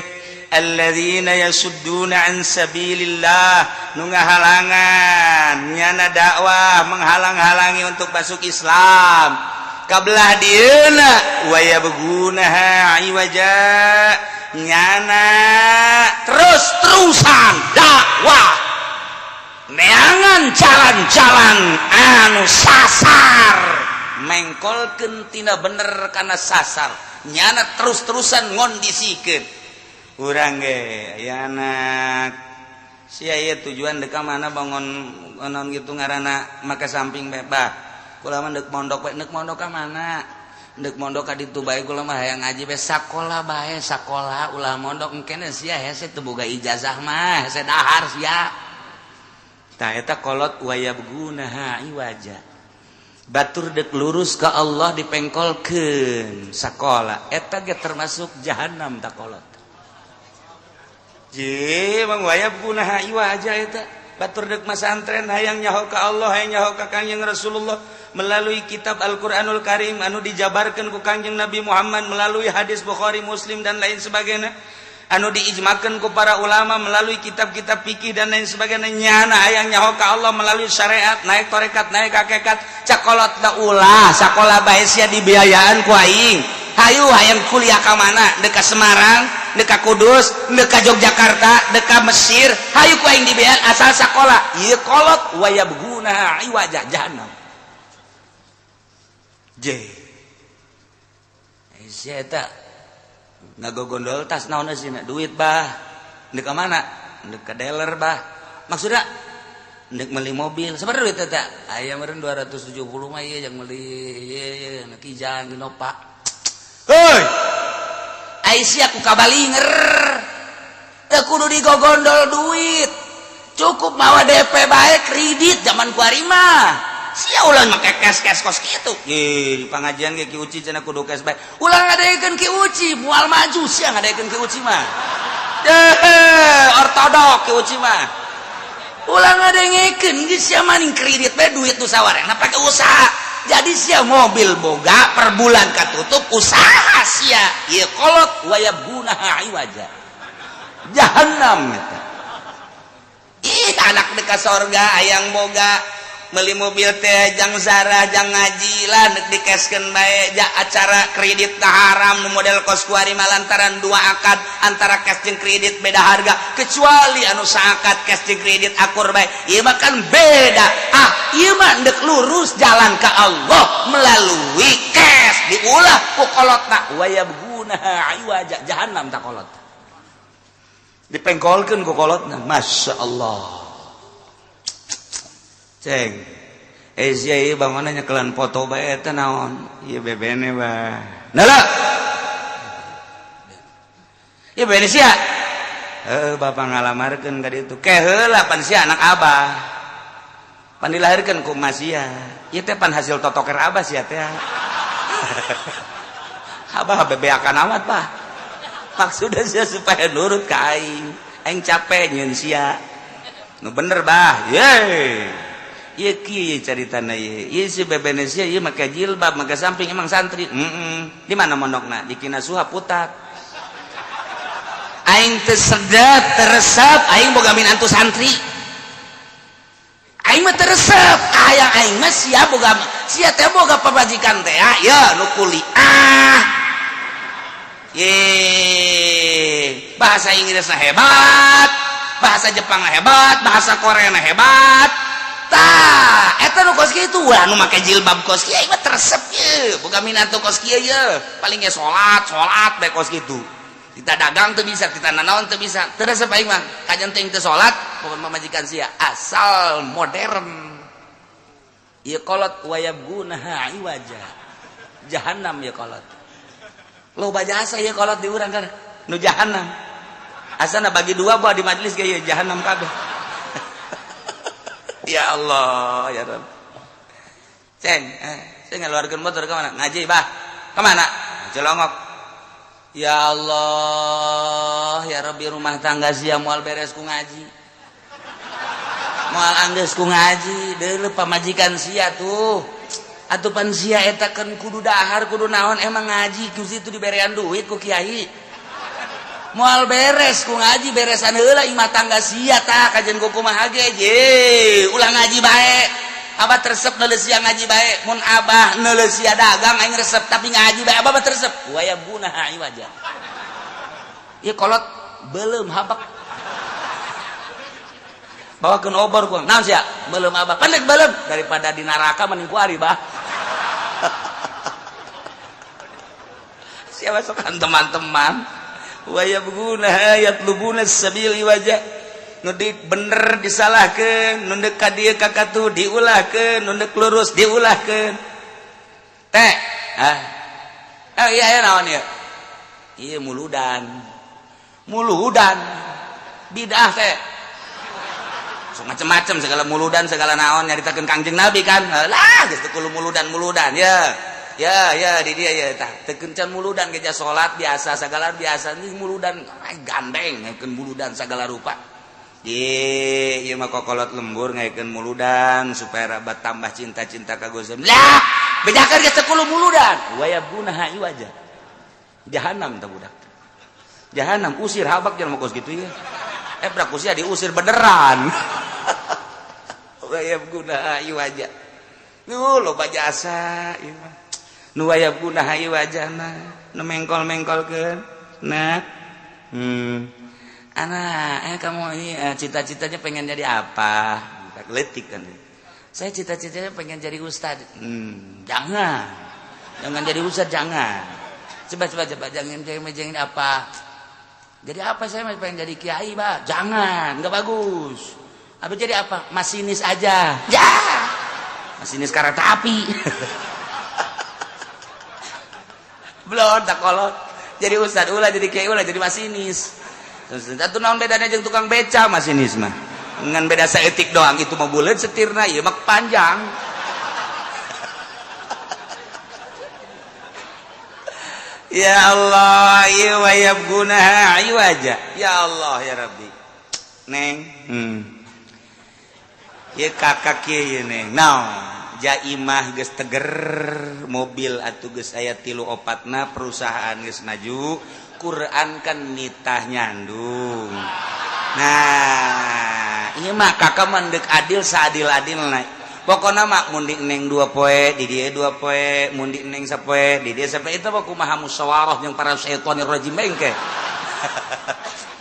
alladzina yasudduna an sabilillah nu ngahalangan nyana dakwah menghalang-halangi untuk masuk Islam kabelah dieuna wa yabgunaha iwaja nyana terus-terusan dakwah neangan jalan-jalan anu sasar mengkolkeun tina bener kana sasar nyana terus-terusan ngondisikeun urang ge aya anak sia ieu tujuan deuk ka mana bangun naon kitu ngaranna make samping bebah kula mah deuk mondok bae deuk mondok ka mana deuk mondok ka ditu bae kula mah hayang ngaji bae sakola bae sakola ulah mondok engkene sia hese teu boga ijazah mah hese dahar sia tah eta kolot wayabgunaha iwaja batur deuk lurus ka Allah dipengkolkeun sakola eta ge termasuk jahanam tah kolot je mang wayabgunaha iwaja eta batur deuk masantren hayang nyaho ka Allah hayang nyaho ka Kanjeng Rasulullah melalui kitab Al-Qur'anul Karim anu dijabarkan ku Kanjeng Nabi Muhammad melalui hadis Bukhari Muslim dan lain sebagainya anu diijmakeun ku para ulama melalui kitab-kitab fikih dan lain sebagainya nyana hayang nyaho ka Allah melalui syariat naik tarekat naik hakikat cakolot da ulah sakola bae sia dibiayaan ku aing hayu hayang kuliah ka mana deuk ka Semarang deuk ka Kudus deuk ka Yogyakarta deuk ka Mesir hayu ku aing dibiayaan asal sakola ieu kolot wayabguna iwaja jahannam J. Sia eta ngagogondol tas naon sih duit bah. Deuk ka mana? Deuk ka dealer bah. Maksudna deuk meuli mobil. Sabaraha duit eta? Aya meureun 270 mah ieu yang meuli ieu na kijang dinopa. Heuy. Ai sia ku kabalinger. Teu kudu digogondol duit. Cukup mawa DP bae kredit zaman kuari mah. sia ulah make kes kos kitu di pengajian ge Ki Uci cenah kudu kes bae ulah ngadaikeun Ki Uci moal maju sia ngadaikeun Ki Uci mah ortodok Ki Uci mah ulah ngadaikeun geus sia maning kredit bae duit nu sawarena pake usaha jadi sia mobil boga per bulan katutup usaha sia ieu kolot wayabgunaha iwaja jahannam eta ih anak dekat sorga hayang boga meuli mobil teh jang zarah jang ngaji lah neuk dikeskeun bae ja acara kredit teh haram nu model kos kuari malantaran dua akad antara cash jeung kredit beda harga kecuali anu saakad cash jeung kredit akur bae ieu mah kan beda ieu mah deuk lurus jalan ka Allah melalui cash diulah ku kolotna wa yabgunaha iwaja jahannam ta kolot dipengkolkeun ku kolotna masyaallah ceng sia ieu bangona nyekelan foto bae eta naon ieu bebene bah nala ieu bebene sia bapak ngalamarkeun ka ditu ke heula pan sia anak abah pan dilahirkeun ku emas sia ieu teh pan hasil totoker abah sia teh abah bebeakan amat bah maksudna sia supaya nurut ka aing capek nyeun sia nu bener bah ye ieu kieu caritana ieu si bebene sia ieu make jilbab make samping emang santri di mana mondokna di Kinasuha Putat aing teu sedap teresep aing boga minantu santri aing mah teresep aya aing mah sia boga sia teh boga pabajikan teh ya nu kuliah bahasa Inggrisna hebat bahasa Jepangna hebat bahasa Koreana hebat tah eta nu kos kitu wah nu make jilbab kos kieu mah teresep ye boga minantu kos kieu ye paling ge salat bae kos kitu kita dagang teu bisa kita nanaon teu bisa teresep aing mah kajen teuing teu salat pokona majikan sia asal modern ieu kolot wayabgunaha iwaja jahannam ya kolot loba jasa ieu kolot di urang kan nu jahannam asana bagi dua buah di majelis ge ieu jahannam kabeh ya Allah ya Rabb ceng saya ngeluarkan motor ke mana ngaji bah ke mana Cilongok ya Allah ya Rabbi rumah tangga sia moal beres ku ngaji moal anggeus ku ngaji deuleu pamajikan sia tuh atuh pan sia eta kan kudu dahar kudu naon emang ngaji ku situ diberean duit ku kiai moal beres ku ngaji beresan heula imah tangga sia tah kajen ku kumaha ge je ulah ngaji bae abah teresep neuleuh sia ngaji bae mun abah neuleuh sia dagang aing resep tapi ngaji bae abah teresep wayabgunaha iwaja ieu kolot beuleum habak bawakeun obor ku naon sia beuleum abah pendek beuleum daripada di neraka mending ku ari bah sia basokan teman-teman wayabgunaha yatlubuna sabil iwaja nu bener disalahkeun nu deuk ka dieu ka katu diulahkeun nu deuk lurus diulahkeun teh iya naon ieu ieu muludan bidah teh so macem-macem segala muludan segala naon nyaritakeun Kangjeng Nabi kan lah geus teu kudu muludan ya di dia ya tah teu kencan muludan geja salat biasa sagala biasa ini muludan gandeng ngakeun muludan sagala rupa ieu mah kokolot lembur ngakeun muludan supaya rabat tambah cinta-cinta ka Gusti lah bedakeun geus teu kudu muludan wayabgunaha iwaja jahannam tah budak jahannam usir habak jangan kos gitu ya brak usir diusir beneran wayabgunaha iwaja nu loba jasa ieu mah nu wayabgunaha iwajana nu mengkol-mengkolkeun nah anak kamu ini cita-citanya pengen jadi apa letik kan saya cita-citanya pengen jadi ustad jangan jadi ustad jangan coba jangan apa jadi apa saya pengen jadi kiai bah jangan nggak bagus apa jadi apa masinis aja ya masinis kereta api belum tak kolot jadi ustad ulah jadi kiai ulah jadi masinis satu naon bedanya jeung tukang beca masinis mah ngan beda saeutik doang itu mah buleut setirna ieu mah panjang Ya Allah ieu wayab gunaha iwaja ya Allah ya Rabbi neng ieu kakak kieu neng naon jaimah geus teger mobil atuh geus aya 3-4na perusahaan geus maju Quran kan nitah nyandung nah ieu mah kakak mandek adil seadil-adilna pokokna mak mundi neng 2 poe di dieu 2 poe mundi neng sapoe di dieu sapoe itu mah kumaha musyawarah jeung para syaitonir rajim engke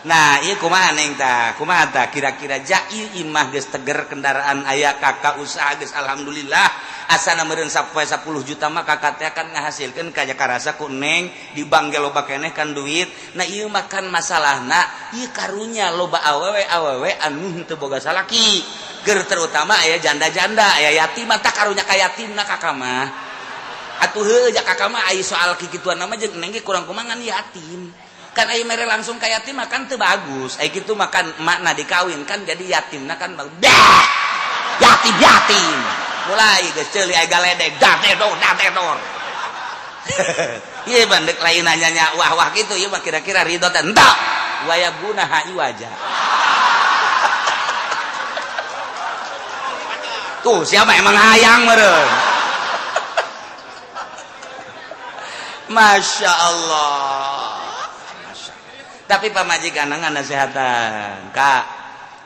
nah ieu kumaha neng tah kumaha tah kira-kira jai imah geus teger kendaraan aya kakak usaha geus alhamdulillah asana meureun sapoe 10 juta mah kakak teh akan ngahasilkeun ka Jakarta ku neng di bank ge loba keneh kan duit nah ieu mah kan masalahna ieu karunya loba awewe anu teu boga salaki ger terutama aya janda-janda aya yatim tah karunya ka yatimna kakak mah atuh heuh ja kakak mah ai soal kikituan mah jeung neng ge kurang kumangan yatim kan aya mere langsung ka yatim mah kan teu bagus aya kitu mah kan makna dikawin kan jadi yatimna kan bagus yatim mulai geus ceuli aya galedeg dadedor ieu bandek lain nanya wah kitu ieu mah kira-kira ridho teh henteu wayabgunaha iwaja tuh siapa emang hayang meureun Masya Allah tapi pamajikan ngasehatan kak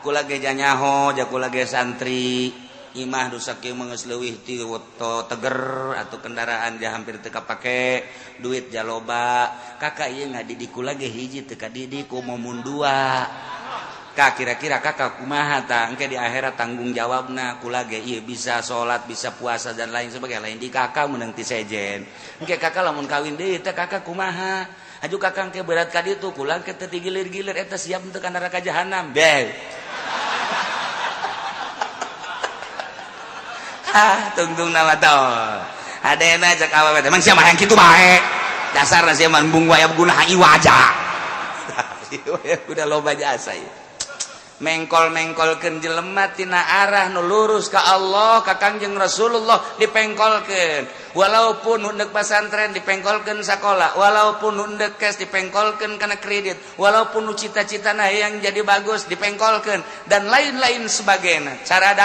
kula ge janyaho ja kula ge santri imah rusak kieu geus leuwih ti woto teger atau kendaraan ja hampir teu kapake duit ja loba kakak ieu ngadidik kula ge hiji teu kadidik umum dua kak kira-kira kakak kumaha tah engke di akhirat tanggung jawabna kula ge ieu bisa salat bisa puasa dan lain sebagainya lain di kakak meunang ti sejen engke kakak lamun kawin deui teh kakak kumaha aju kakang ke berat ka ditu kula ke teu gilir-gilir eta siap teu ka neraka jahanam beh tungtung nama tol adena cek awewe emang siapa yang kitu bae dasarna sia man bung wayab gunaha iwaja udah loba jasa ieu mengkol-mengkolkeun jelema tina arah nu lurus ka Allah ka Kangjeng Rasulullah dipengkolkeun walaupun undek pesantren dipengkolkeun sakola walaupun undek kes dipengkolkeun kana kredit walaupun nu cita-citana yang jadi bagus dipengkolkeun dan lain-lain sebagainya cara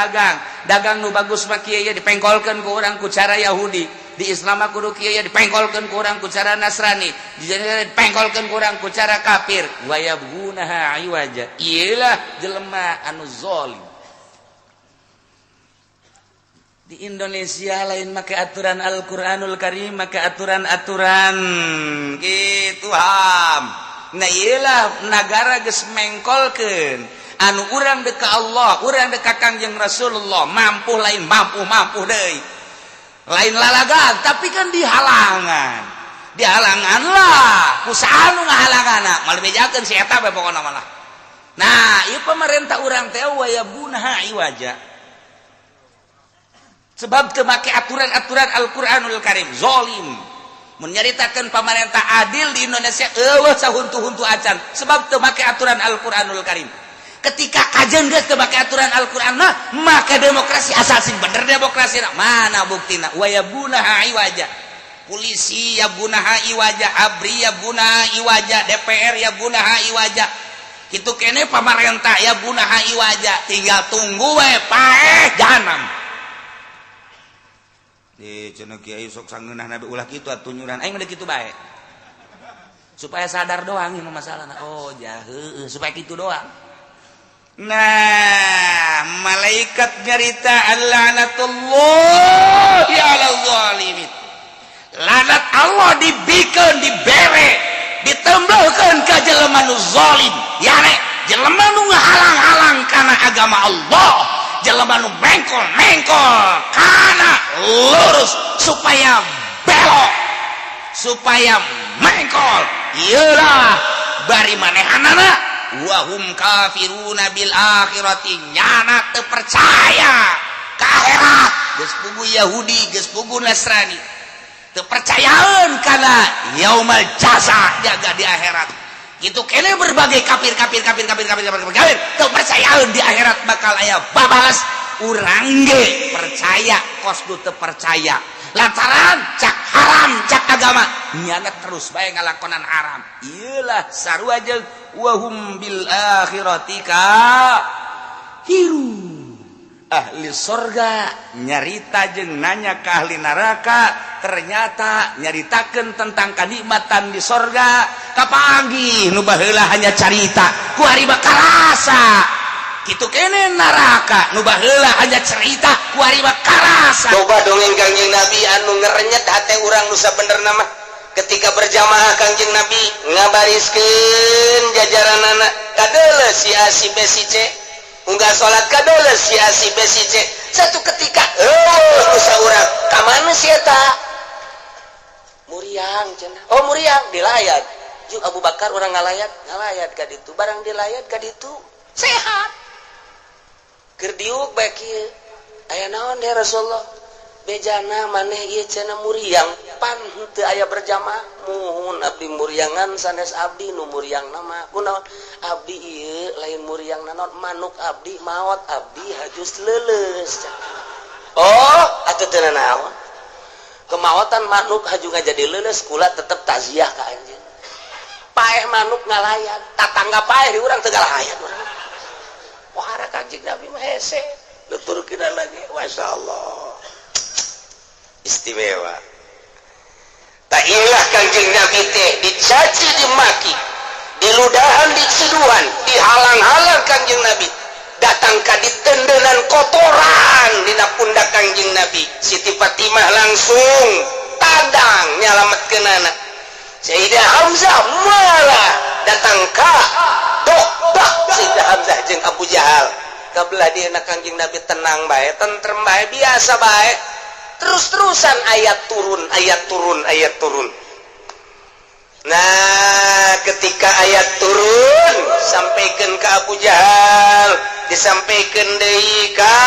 dagang nu bagus mah kieu dipengkolkeun ku urang ku cara Yahudi di Islam kudu kieu dipengkolkeun ku urang ku cara Nasrani dipengkolkeun ku urang ku cara kafir wayabgunaha iwaja iyalah jelema anu zalim di Indonesia lain make aturan Al-Qur'anul Karim make aturan-aturan gitu ham nah iyalah negara geus mengkolkeun anu urang deuk ka Allah urang deuk ka Kangjeng Rasulullah mampu lain mampu deui lain lalagan tapi kan dihalangan lah kusaha nu ngahalanganna mal bejakeun si eta bae pokona mah nah ieu pemerintah urang teh wayabgunaha iwaja sebab teu make aturan-aturan Al-Qur'anul Karim zalim mun nyaritakeun pemerintah adil di Indonesia eueuh sahuntu-huntu acan sebab teu make aturan Al-Qur'anul Karim ketika kajian geus teu make aturan Al-Qur'an maka demokrasi asal sing bener demokrasi mana buktina wayabgunaha iwaja polisi yabgunaha iwaja abri yabgunaha iwaja DPR yabgunaha iwaja kitu kene pamarentah yabgunaha iwaja tinggal tunggu we paeh jahanam di cenah kiai sok sangeunah nabi ulah kitu atuh nyuran aing mah kitu bae supaya sadar doang ieu masalahna oh heueuh supaya kitu doang. Nah, malaikat nyarita al-lanatullahi 'alal zalimin. Lanat Allah dibikeun dibere, ditembelkeun ka jelema nu zalim. Yane, jelema nu ngahalang-halang kana agama Allah, jelema nu mengkol-mengkol kana lurus supaya belok, supaya mengkol. Iyalah bari manehanana wahum kafiruna bil akhirati nyana teu percaya ka akhirat geus pugu Yahudi geus pugu Nasrani teu percayaeun kana yaumul jaza jaga di akhirat kitu kene berbagai kafir teu percayaeun di akhirat bakal aya babalas urang ge percaya kosdu teu percaya lantaran cak haram cak agama nyana terus bae ngalakonan haram ieulah sarua jeung wahum bil akhirati hiru ahli surga nyarita jeung nanya ka ahli neraka ternyata nyaritakeun tentang kanikmatan di surga kapagi nu baheula hanya carita ku hari bakarasa kitu kene neraka nu baheula hanya cerita ku hari bakarasa coba dongeng Kangjeng Nabi anu ngerenyet hate urang nu sabenerna mah ketika berjamaah Kangjeng Nabi ngabariskeun jajaranana kadeuleuh si A si B si C unggah salat kadeuleuh si A si B si C satu ketika nu saurang ka mana si eta muriang cenah oh muriang dilayat juk Abu Bakar urang ngalayat ka ditu barang dilayat ka ditu sehat keur diuk bae kieu aya naon deh Rasulullah bejana maneh ieu cenah muriang pan teu aya berjamaah muhun abdi muriangan sanes abdi nu muriang nama kunaon abdi ieu lain muriang naon manuk abdi maot abdi hajus leuleus oh atuh teu naon kemaotan manuk haju ngajadi leuleus kula tetep taziah ka anjeun paeh manuk ngalayat tatangga paeh di urang teu galayat urang wahara Kangjeng Nabi mah hese nuturkeun lagi masyaallah istimewa tak ilah Kangjeng Nabi teh dicaci dimaki diludahan diciduan dihalang-halang Kangjeng Nabi datang ka ditendenan kotoran dina pundak Kangjeng Nabi Siti Fatimah langsung tadang nyalametkeunana Sayyidah Hamzah malah datang ka dokdak Sayyidah Hamzah jeung Abu Jahal kabelah dieuna Kangjeng Nabi tenang bae tentrem bae biasa bae terus-terusan ayat turun nah ketika ayat turun sampaikan ke Abu Jahal disampaikan deui ka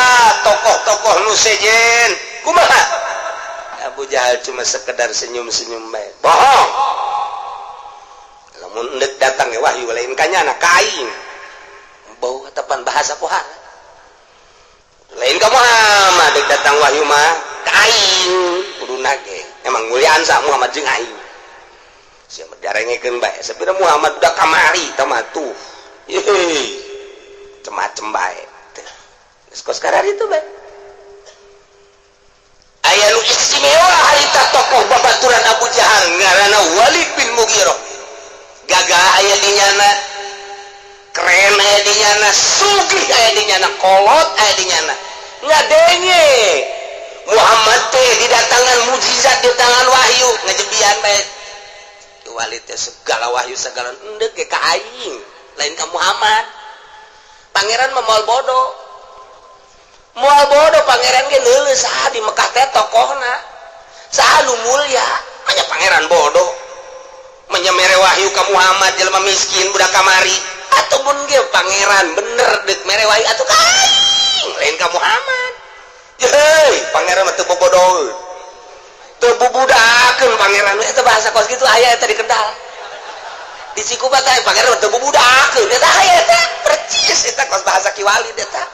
tokoh-tokoh nu sejen kumaha Abu Jahal cuma sekedar senyum-senyum bae bohong lamun neuk datang wahyu lain kanyana kain bau hatapan bahasa pohara lain ka Muhammad deuk datang wahyu mah kain kudu nage emang muliaan sa Muhammad jeung aing sia mendarengekeun bae sabira Muhammad udah kamari tamatuh macem bae geus kos karar itu bae aya nu istimewa harita tokoh babaturan Abu Jahal ngaranna Walid bin Mughirah gagah aya di nyana keren aya di nyana sugih aya di nyana kolot aya di nyana ngadenge Muhammad teh didatangan mukjizat di tangan wahyu ngajebian bae Walid teh segala wahyu segala endeuh ge ka aing lain ka Muhammad pangeran mah moal bodoh pangeran ge leuleus saha di Mekah teh tokohna saha nu mulia hanya pangeran bodoh menyemere wahyu ka Muhammad jelema miskin budak kamari ataupun ge pangeran bener deuk mere wahyu atuh ka aing lain ka Muhammad heuy pangeran mah teu bobodoh teu bubudakeun pangeran eta bahasa kos kitu aya eta di Kendal di Cikupa teh pangeran teu bubudakeun eta aya eta percis eta kos bahasa Ki Walid eta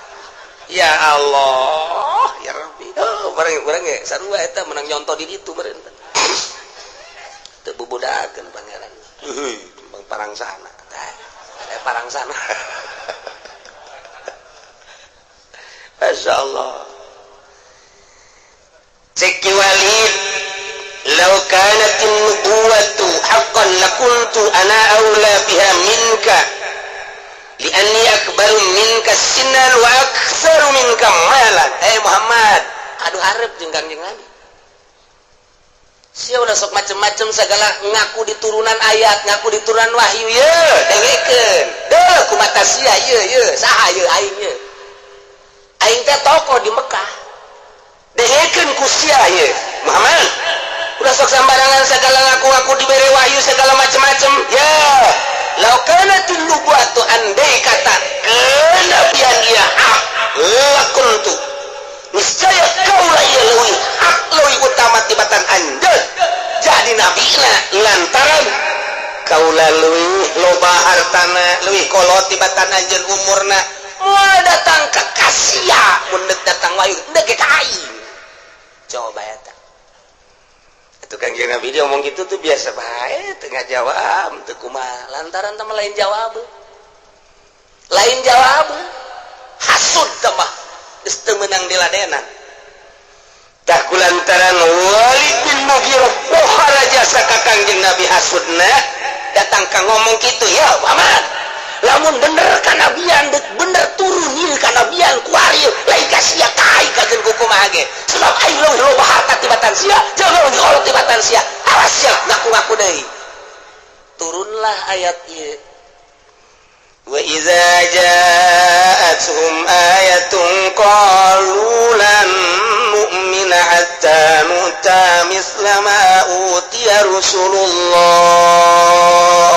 ya Allah ya Rabbi oh bareng ge sarua eta menang nyonto di ditu meureun teu bubudakeun pangeran bang parangsana teh ada parangsana masyaallah Zaki Walid law kanatin nubuwatu haqqan lakuntu ana aula biha minka lianni akbaru minka sinnan wa aktsaru minka malan Muhammad aduh hareup jeung Kangjeng Nabi sia udah sok macem-macem segala ngaku diturunan ayat ngaku diturunan wahyu ye dengekeun deuh kumaha sia ye saha ye aing ye aing teh tokoh di Mekah dengekeun ku sia ye Muhammad udah sok sambarangan segala ngaku-ngaku dibere wahyu segala macam-macam ya law kanatin nubuwatu andai kata kenabian ieu hak lakuntu niscaya kaula ieu leuwih hak leuwih utama tibatan anjeun jadi nabina lantaran kaula leuwih loba hartana leuwih kolot tibatan anjeun umurna moal datang ka kasia mun Nabi dia ngomong gitu tuh biasa bae tengah jawab teu kumaha lantaran teh lain jawab hasud teh mah geus teu meunang diladenan tah kulantaran Walid bin Mughirah pohara jasa ka Kangjeng Nabi hasudna datang ka ngomong kitu ya Muhammad lamun bener kanabian bener turun ieu kanabian ku ari lain ka sia kai kageun ku kumaha ge sebab aing loba harta tibatan sia jeung loba tibatan sia awas sia ngaku-ngaku deui turunlah ayat ieu wa iza ja'atuhum ayatun qalu lan nu'mina hatta nu'ta misla ma utiya Rasulullah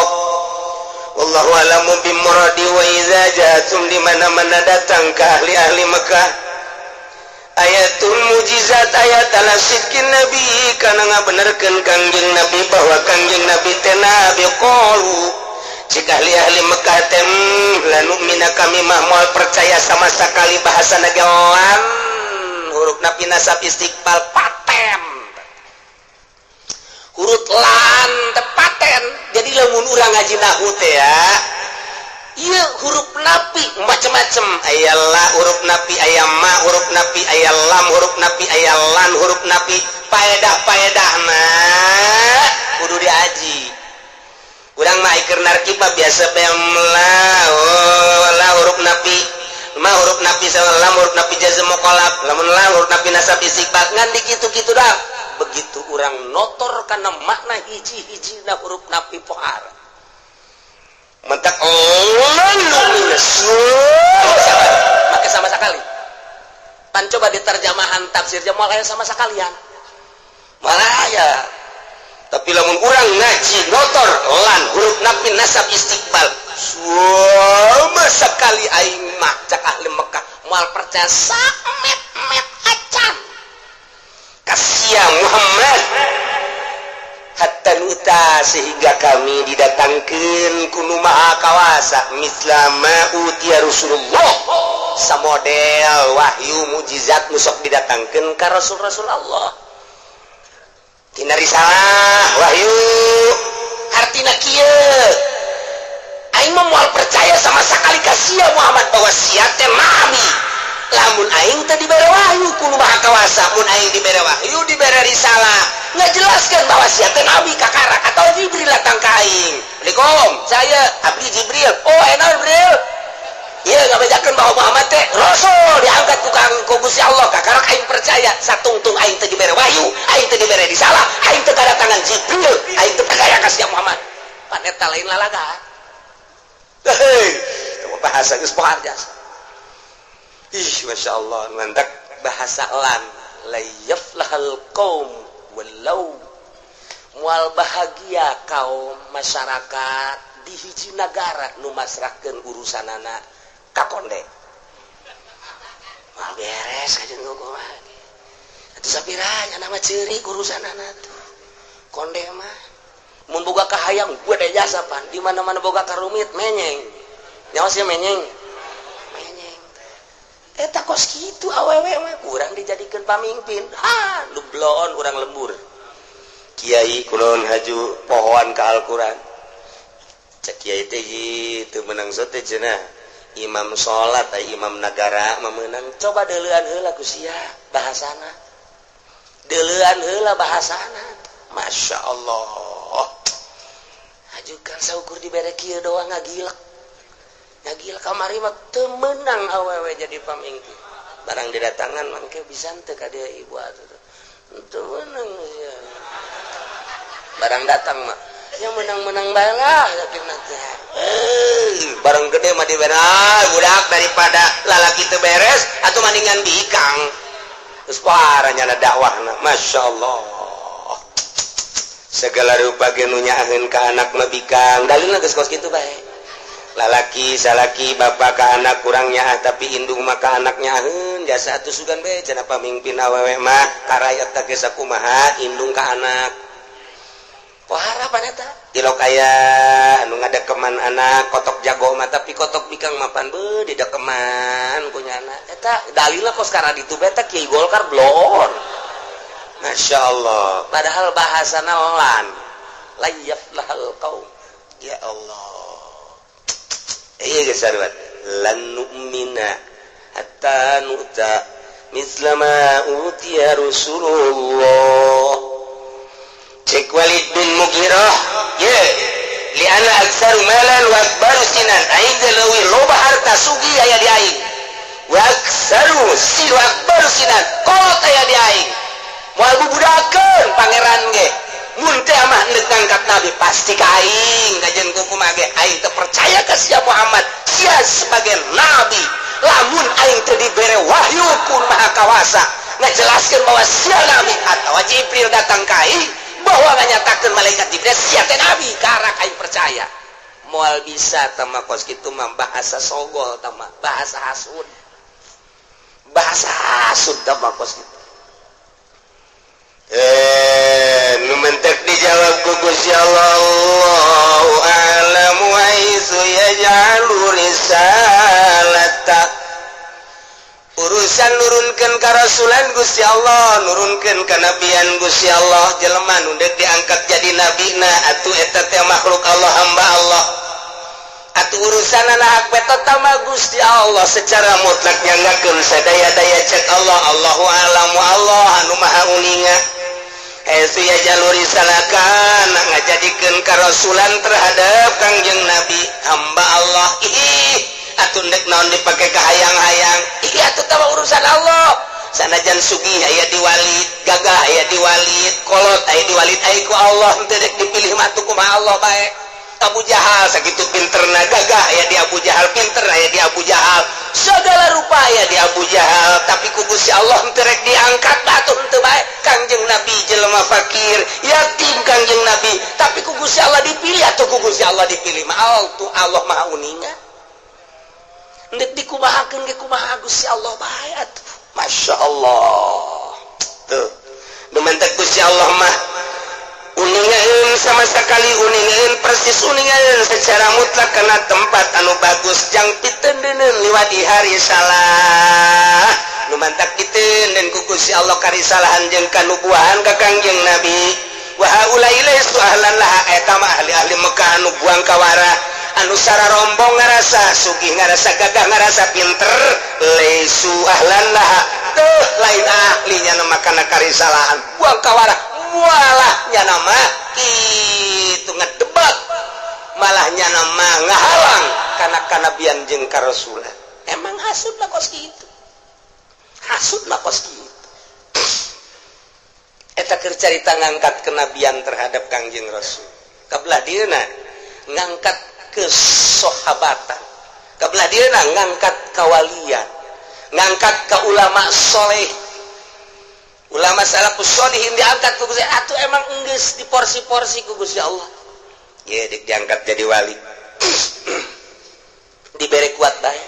wallahu a'lamu bimuradi wa iza ja'atum di mana-mana datang ke ahli-ahli Mekah ayatul mujizat ayat ala sidkin nabi kana ngabenerkeun Kangjeng Nabi bahwa Kangjeng Nabi teh nabi qalu cik ahli-ahli Mekah teh lanu mina kami mah moal percaya sama sekali bahasa nagelan huruf napi nasab istiqbal paten huruf lan tepaten jadi lamun urang ngaji nahwu teh ya ieu huruf napi macam-macam aya la huruf napi aya ma huruf napi aya lam huruf napi aya lan huruf napi paedah-paedahna kudu diaji urang mah keur narkib mah biasa bemla la huruf napi ma huruf napi lam huruf napi jazm muqallab lamun lam huruf napi nasab istiqbal ngan di kitu-kitu dah begitu urang notor kana makna hiji-hijina huruf napi pohar mentak maka sama sekali pan coba diterjemahan tafsir moal aya sama sekalian malah aya tapi lamun urang ngaji notor lan huruf napi nasab istiqbal sama sekali aing mah cak ahli Mekah moal percaya samet-met acan kasia Muhammad hatta nuta sehingga kami didatangkeun ku nu maha kawasa mislama utiya Rasulullah samodel wahyu mujizat nu sok didatangkeun ka Rasul-Rasul Allah tina risalah wahyu artina kieu aing mah moal percaya sama sakali ka sia Muhammad bahwa sia teh nabi lamun aing teh dibere wahyu ku nu maha kawasa mun aing dibere wahyu dibere risalah ngajelaskeun bahwa sia teh nabi kakarak atau Jibril datang ka aing Assalamualaikum saya abdi Jibril oh enak Jibril ieu ngabejakeun bahwa Muhammad teh rasul diangkat ku Gusti Allah kakarak aing percaya satungtung aing teh dibere wahyu aing teh dibere risalah aing teh kadatangan Jibril aing teh percaya ka sia Muhammad pan eta lain lalaga heuh bahasa geus pohar jasa Masya Allah mantak bahasa lan layaflahal qaum walau mual bahagia kaum masyarakat di hiji negara nu masrahkeun urusanana ka konde mal beres kajeun kumaha atuh sapiranya nama ceurik urusanana tuh konde mah mun boga kahayang gede jasa pan di mana-mana boga karumit menyeng nyawa sia menyeng eta kos kitu awewe mah kurang dijadikeun pamimpin lublon urang lembur kiai kulon haju pohon ka Al-Qur'an cek kiai teh teu meunang sote cenah imam salat imam nagara mah meunang coba deuleuan heula ku sia bahasana deuleuan heula bahasana Masya Allah hajukan saukur dibere kieu doang ngagilek kamari mah teu meunang awewe jadi pamingki barang didatangan mangke bisa teu ka dia ibu atuh teu meunang ya barang datang mah yang menang-menang bae lah sakitu teh barang gede mah dibere budak daripada lalaki teu beres atuh mendingan bikang geus paranya dakwahna Masya Allah segala rupa ge nu nyaaheun ka anak mah bikang dalilna geus kos kitu bae lalaki salaki bapak ka anak kurangnya tapi indung maka anaknya jasa atuh sugan bae cenah pamimpin awewe mah karayat teh geus kumaha indung ka anak pohara paneta tilok aya anu ngadekeman anak kotok jago mah tapi kotok bikang mapan beuh didekeman punya anak eta dalilna kos kara ditu bae teh Kiai Golkar blon Masya Allah. Padahal bahasa lan layaf lahal kaum. Ya Allah. Iya kesarwat. Lan nu'mina hatta nu'ta mislama utiya Rasulullah. Cek Walid bin Mughirah. Ya. Li'ana aksaru malan wa akbaru sinan. Aing dalawi loba harta sugi aya di aing. Wa aksaru silu akbaru sinan. Kolot aya di aing. Moal bubudakeun pangeran ge. Mun teh mah neuk ngangkat nabi pasti ka aing kajen kumaha ge aing teu percaya ka sia Muhammad sia sebagai nabi. Lamun aing teu dibere wahyu ku Maha Kawasa ngajelaskeun bahwa sia nabi atawa Jibril datang ka aing bahwa nganyatakeun malaikat Jibril sia teh nabi karak aing percaya. Moal bisa tama kos kitu mah bahasa sogol tama bahasa hasud. Bahasa hasud tama kos kitu. Nu mentek dijawab ku Gusti Allah. Allahu a'lamu haitsu yaj'alu risalata. Urusan nurunkeun ka rasulan Gusti Allah, nurunkeun ka nabian Gusti Allah, jelema nu deuk diangkat jadi nabina atuh eta teh makhluk Allah, hamba Allah. Atuh urusanna hak beta mah Gusti Allah secara mutlak nyanggakeun sadaya-daya cek Allah. Allahu a'lamu Allah anu maha uninga. Esu ya jaluri salakan ngajadikeun karasulan terhadap Kangjeng Nabi hamba Allah. Ih atuh dek naon dipake ka hayang-hayang. Ih atuh teh urusan Allah. Sanajan sugih aya diwalid, gagah aya diwalid, kolot aya diwalid aya ku Allah henteu dek dipilih mah atuh kumaha Allah bae. Abu Jahal sakitu pinterna gagah aya di Abu Jahal, pinter aya di Abu Jahal, segala rupa aya di Abu Jahal, tapi ku Gusti Allah henteu rek diangkat batu henteu bae. Kangjeng Nabi jelema fakir, yatim Kangjeng Nabi, tapi ku Gusti Allah dipilih atuh ku Gusti Allah dipilih mah Allah maha uninga. Nek dikumahakeun ge kumaha Gusti Allah bae atuh. Masya Allah. Tuh. Dumantek Gusti Allah mah uningaeun sama sekali uningaeun persis uningaeun secara mutlak kana tempat anu bagus jang piteundeun liwat di hari salah nu mantak piteun dan ku Gusti Allah karisalahan jeung kanubuahan ka Kangjeng Nabi wa haula'i laisu ahlan laha eta mah ahli-ahli Mekah anu buang kawara anu sararombong ngarasa sugih ngarasa gagah ngarasa pinter laisu ahlan laha teuh lain ahlinya nama kana karisalahan buang kawara mualahnya nama kitu ngedebak malahnya nama ngahalang kana kanabian jeung karasulan. Emang hasud mah kos kitu. Hasud mah kos kitu. Eta keur carita ngangkat kenabian terhadap Kangjeng Rasul. Kabelah dieuna ngangkat kesahabatan. Kabelah dieuna ngangkat kawalian. Ngangkat ka ulama soleh. Ulama salafus sholihin diangkat ku Gusti atuh emang enggeus diporsi-porsi ku Gusti Allah. Ye dik diangkat jadi wali. Dibere kuat bae.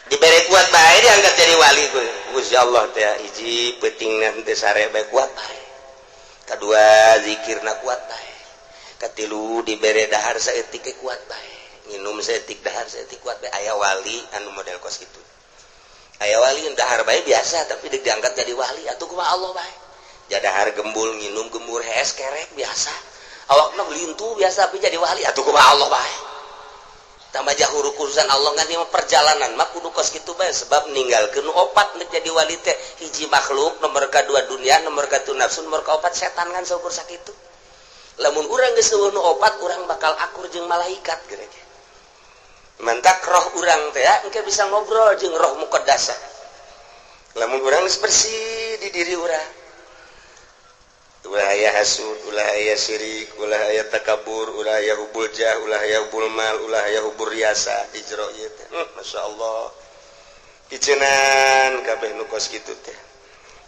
Dibere kuat bae diangkat jadi wali ku Gusti Allah teh hiji peutingna teh sare bae kuat bae. Kadua zikirna kuat bae. Katilu dibere dahar saeutik kuat bae. Nginum saeutik dahar saeutik kuat bae aya wali anu model kos kitu. Aya wali dahar bae biasa tapi diangkat jadi wali atuh kumaha Allah bae. Jadahar gembul nginum gembur hees kerek biasa. Awakna melintu biasa tapi jadi wali atuh kumaha Allah bae. Tambah jauh urusan Allah ngan ieu perjalanan mah kudu kos kitu bae sebab ninggalkeun opat nek jadi wali teh hiji makhluk nomor kadua dunia nomor katu nafsu nomor kaopat setan kan saukur sakitu. Lamun urang geus eueuh nu opat urang bakal akur jeung malaikat geureuh. Mantak roh urang teh engke bisa ngobrol jeung roh muqaddasah. Lamun urang geus bersih di diri urang. Ulah aya hasud, ulah aya syirik, ulah aya takabur, ulah aya hubul jah, ulah aya hubul mal, ulah aya hubur riasa di jero ieu teh. Masyaallah. Piceunan kabeh nu kos kitu teh.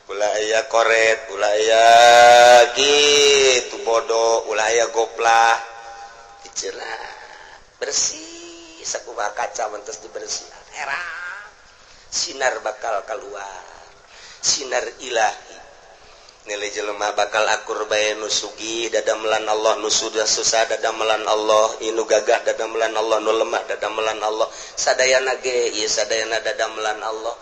Ulah aya koret, ulah aya kitu bodoh, ulah aya goplah. Piceunan bersih sakumaha kaca mentos dibersihan herang sinar bakal keluar sinar ilahi nilai jelema bakal akur bae nu sugih dadamelan Allah nu sudah susah dadamelan Allah inu gagah dadamelan Allah nu lemah dadamelan Allah sadayana ge ieu sadayana dadamelan Allah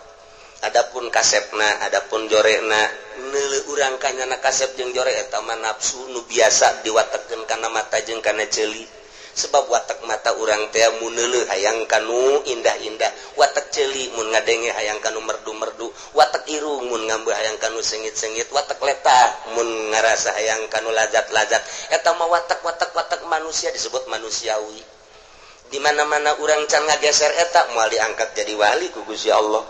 adapun kasepna adapun jorekna neuleuh urang kanyana kasep jeung jorek eta mah nafsu nu biasa diwatekkeun kana mata jeung kana ceuli sebab watak mata urang teh mun neuleuh hayang kanu indah-indah watak ceuli mun ngadenge hayang kanu merdu-merdu watak irung mun ngambeu hayang kanu sengit-sengit watak letah mun ngarasa hayang kanu lazat-lazat eta mah watak manusia disebut manusiawi di mana-mana urang can ngageser eta moal diangkat jadi wali ku Gusti Allah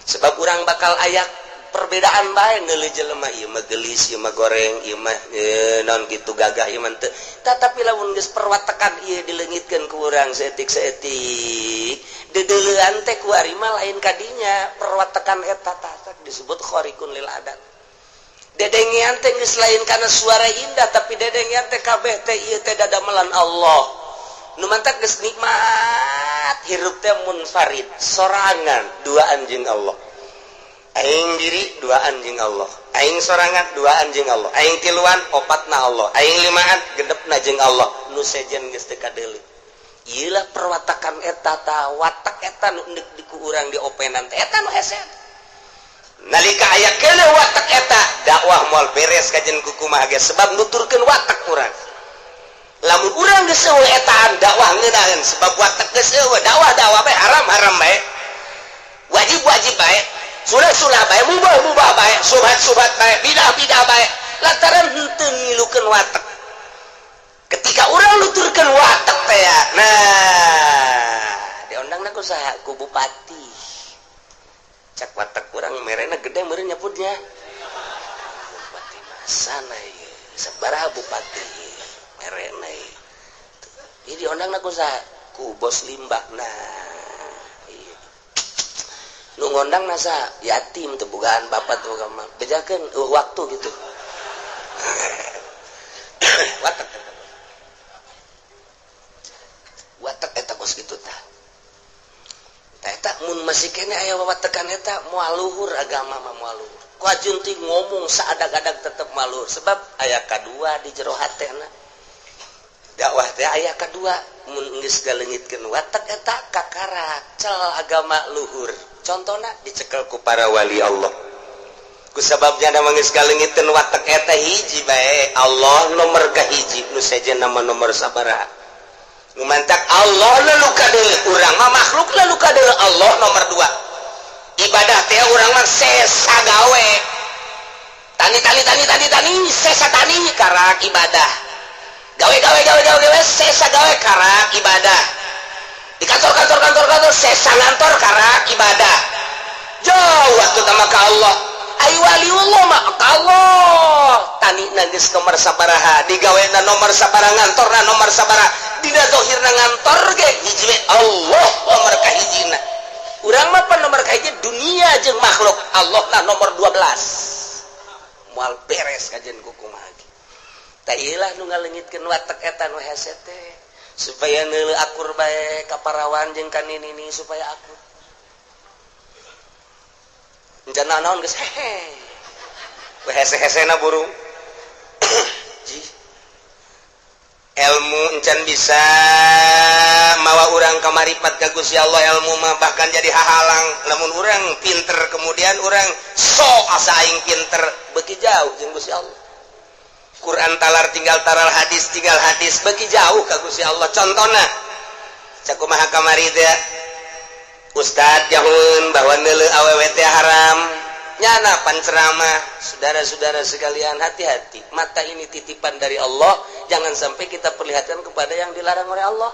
sebab urang bakal aya perbedaan bae neuleuh jelema ieu mah gelis ieu mah goreng ieu mah naon kitu gagah ieu mah teu tetapi lamun geus perwatakan ieu dileungitkeun ku urang saeutik-saeutik dedeuleuan teh ku ari mah lain kadinya perwatakan eta tah disebut khariqun lil adat dedengean teh geus lain kana suara indah tapi dedengean teh kabeh teh ieu teh dadamelan Allah nu mantap geus nikmat hirup teh munfarid sorangan duaan jeung Allah aing diri duaan jeung Allah aing sorangan duaan jeung Allah aing tiluan opatna Allah aing limaan gedepna jeung Allah nu sejen geus teu kadeuleuh ieu lah perwatakan eta tah watak eta nu neuk di ku urang diopenan teh eta nu hese nalika aya keuleuh watak eta dakwah moal beres kajen ku kumaha ge sebab nuturkeun watak urang lamun urang geus eueuh etaan dakwah ngeunaheun sebab watak geus eueuh dakwah bae haram bae wajib bae sunnah bae mubah bae subhat bae bidah bae lantaran henteu ngilukeun watak ketika urang nuturkeun watak teh ya nah diondangna ku saha ku bupati cak watak urang merena gede meureun nyebutnya bupati sana ieu sabaraha bupati merena ieu diondangna ku saha ku bos limbah nah nu ngondang nasa yatim teu bogaan bapak teu bogaan mah bejakeun waktu gitu watak eta kos kitu tah eta mun masih kene aya wawatekan eta moal luhur agama mah moal luhur ku ajun teh ngomong saadag-adag tetep moal luhur sebab aya kadua di jero hatena dakwah teh aya kadua mun geus galeungitkeun watak eta kakarak cel agama luhur contohna dicekel ku para wali Allah kusababnya da geus galeungitkeun watak eta hiji bae Allah nomor kahiji nu sejen nama nomor sabaraha nu mantak Allah lalu kadeuleuh urang mah makhluk lalu kadeuleuh Allah nomor 2 ibadah teh urang mah sesa gawe tani sesa tani karak ibadah gawe sesa gawe karak ibadah di kantor sesa ngantor karak ibadah jauh waktu sama ka Allah ai waliullah mah ka Allah tani geus nomor sabaraha digawena nomor sabaraha ngantorna nomor sabaraha dina zahirna ngantor ge hiji we Allah nomor kahijina urang mah pan nomor kahiji dunia jeung makhluk Allah na nomor 12 moal beres kajen ku kumaha ge tah ieu lah nu ngaleungitkeun watak eta nu hese teh supaya neuleuh akur bae ka parawan jeung ka nini supaya akur encan naon geus hehe we hese-hesena burung ji ilmu encan bisa mawa urang ka maripat ka Gusti Allah ilmu mah bahkan jadi hahalang lamun urang pinter kemudian urang sok asa aing pinter beuki jauh jeung Gusti Allah Quran talar tinggal taral hadis tinggal hadis bagi jauh ka Gusti Allah contohna sakumaha kamari teh ustad jahun bahwa neuleuh awewe teh haram nyana panceramah saudara-saudara sekalian hati-hati mata ini titipan dari Allah jangan sampai kita perlihatkan kepada yang dilarang oleh Allah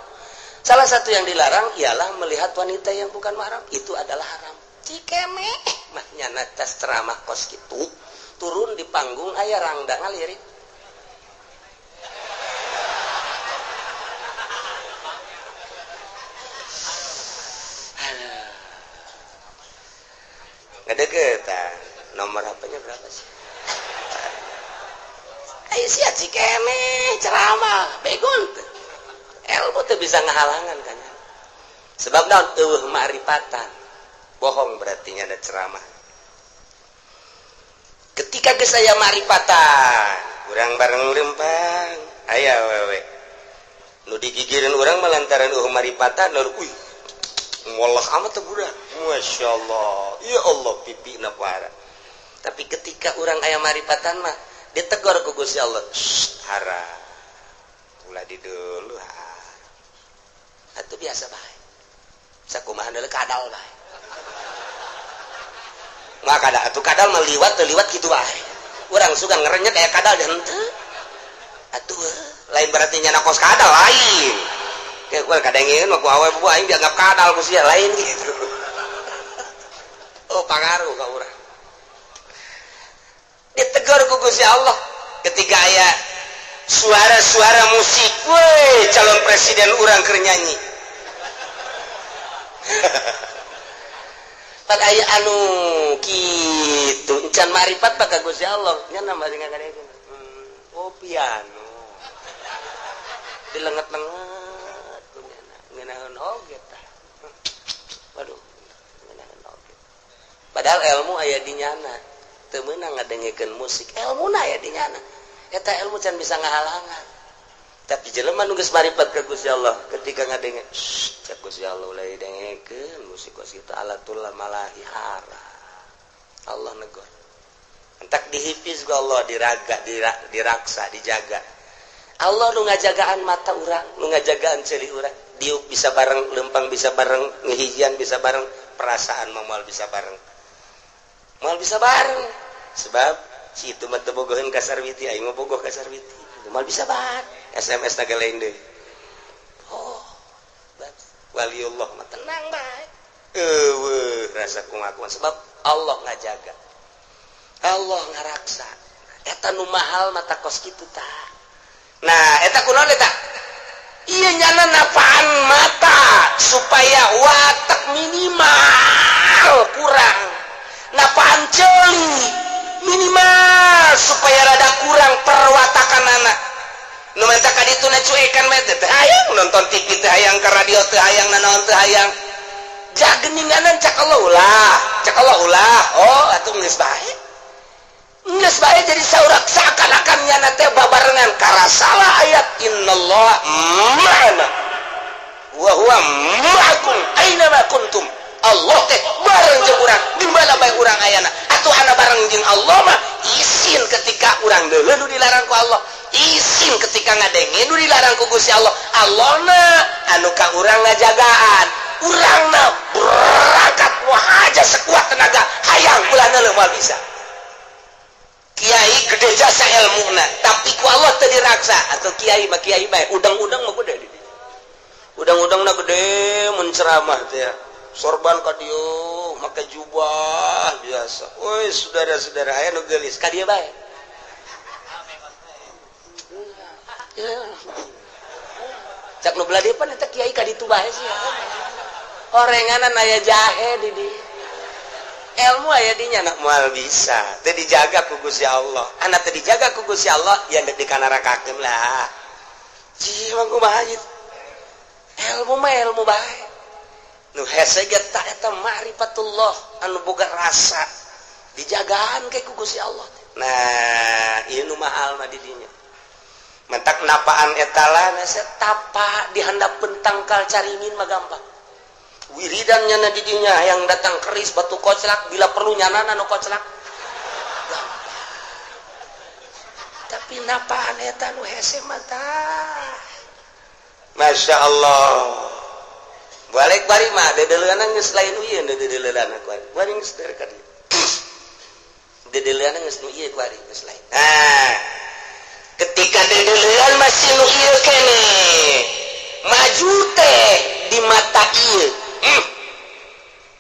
salah satu yang dilarang ialah melihat wanita yang bukan mahram itu adalah haram cikeme mah nyana tas ceramah kos kitu turun di panggung aya rangda ngalirik ngedeketan nomor HP-nya berapa sih? Ayo siat si kene ceramah begon ilmu tuh bisa ngehalangan kan sebab naon eueuh ma'rifatan bohong berarti nya ada ceramah ketika geus aya ma'rifatan urang bareng lempang aya wewe nu digigireun urang melantaran eueuh ma'rifatan lalu Wallah amat tuh budak. Masya Allah. Ya Allah pipi na parah. Tapi ketika orang aya maripatan mah ditegur ku Gusti Allah. Hara. Ulah di dulu. Atuh biasa bae. Sakumaha deuleu kadal bae. Mah kadal atuh kadal mah liwat teu liwat kitu bae. Urang suka ngerenyet aya kadal dan henteu. Atuh lain berarti nyana kos kadal lain. Kayak gue kadangin mah ku awe bu aing dianggap kadal ku sia lain gitu. Oh pangaruh ka urang. Ditegur ku Gusti Allah ketika aya suara-suara musik, weh calon presiden urang keur nyanyi. Pak aya anu kitu encan marifat ka Gusti Allah nya nambah ngagadeukeun. Oh piano. Dilenget-lenget ngenaheun oge tah. Waduh, ngenaheun oge. Padahal ilmu aya di nyana. Teu meunang ngadengkeun musik. Ilmuna aya di nyana. Eta ilmu can bisa ngahalangan. Tapi jelema nu geus marifat ka Gusti Allah ketika ngadenge, cek Gusti Allah ulah dengkeun musik kos kitu alatul malahi hara. Allah negur. Entak dihipiz ku Allah diraga, diraksa, dijaga. Allah nu ngajagaan mata urang, nu ngajagaan ceuli urang. Diuk bisa bareng, lempang bisa bareng, ngehijian bisa bareng, perasaan moal bisa bareng. Moal bisa bareng. Sebab si itu mah teu bogoheun ka sarwiti, aing mah bogoh ka sarwiti. Moal bisa bareng. SMS na lain deui. Oh. Waliullah mah tenang bae. Rasa kungakuan sebab Allah ngajaga. Allah ngaraksa. Eta nu mahal mata kos kitu tah. Nah, eta kunaon eta? Iya nyana napaan mata supaya watak minimal kurang. Napaan ceuli minimal supaya rada kurang perwatakanana. Nu menta ka ditu na cuekan mah teh hayang nonton TV teh hayang ka radio teh hayang nanaon teh hayang. Jageninganan cak Allah ulah. Oh, atuh geus bae. Geus bae jadi saurak seakan-akan nyana teh babarengan karasalah ayat innallaha ma'ana wa huwa ma'akum aina ma kuntum. Allah teh bareng jeung urang di mana bae urang ayana. Atuh ana bareng jeung Allah mah isin ketika urang deuleu nu dilarang ku Allah. Isin ketika ngadenge nu dilarang ku Gusti Allah. Allahna anu ka urang ngajagaan. Urangna berangkat wahaja sekuat tenaga hayang ulah neuleuh moal bisa. Kiai gede jasa ilmuna tapi ku Allah teu diraksa atau kiai mah kiai bae udang-udang mah gede di udang-udangna gede menceramah teh ya sorban ka dieu make jubah biasa. Woi saudara-saudara aya nu geulis ka dieu bae cak nu beladepan eta kiai ka ditu bae sih orenganan aya jahe di dieu ilmu aya dinya nak moal bisa teu dijaga ku Gusti Allah anak teu dijaga ku Gusti Allah ya dek dikanarakakeun lah ji mah kumaha ieu ilmu mah ilmu bae nu hese ge ta eta ma'rifatullah anu boga rasa dijagaan ke ku Gusti Allah. Nah ieu nu mahal mah di dinya mentak napaan eta lah tapa di handapkeun tangkal caringin mah gampang wiridan nyana didinya yang datang keris batu koclak bila perlu nyana nu koclak tapi napaan eta nu hese mata Masya Allah balik bari mah dedeleuana geus lain ieu dedeleuana ku ari bari geus der ka dieu dedeleuana geus nu ieu ku ari geus lain. Nah ketika dedeleuan masih nu ieu keneh maju teh di mata ieu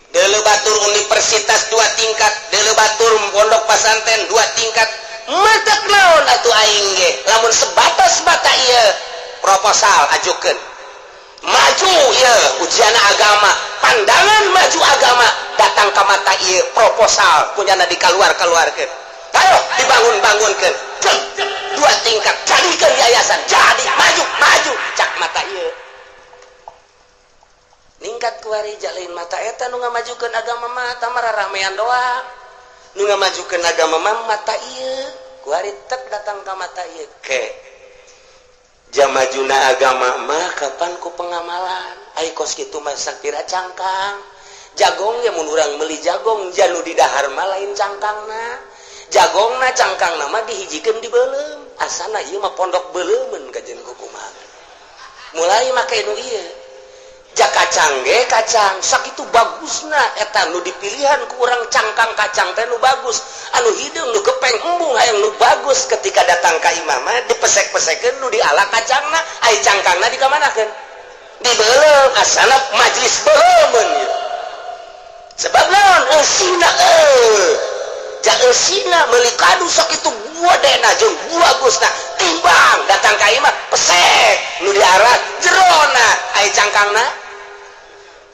deuleu batur universitas 2 tingkat deuleu batur pondok pesantren 2 tingkat matak naon atuh aing ge lamun sebatas mata ieu proposal ajukeun maju ieu ujian agama pandangan maju agama datang ka mata ieu proposal kunyana dikaluar-kaluarkeun ayo dibangun-bangunkeun 2 tingkat jadikeun yayasan jadi maju cak mata ieu ningkat kuari jalain mata eta nu ngamajukeun agama mah tamah raramean doang nu ngamajukeun agama mah mata ieu kuari tek datang ka mata ieu ke jamajuna agama mah kapan ku pengamalan ai kos kitu mah sapira cangkang jagong ya mun urang meuli jagong janu di dahar mah lain cangkangna jagongna cangkangna mah dihijikeun di beuleum asana ieu mah pondok beuleumeun kajen kumaha mulai make nu ieu jak kacang ge kacang sakitu bagusna eta nu dipilihan ku urang cangkang kacang teh nu bagus anu hideung nu kepeng embung hayang nu bagus ketika datang ka imam mah dipesek-pesekeun nu diala kacangna ai cangkangna dikamanakeun di beuleum asana majlis beuleumeun ieu sebab naon eusina jak eusina meuli kadu sakitu buadena jeung bagusna timbang datang ka imam pesek nu diarah jerona ai cangkangna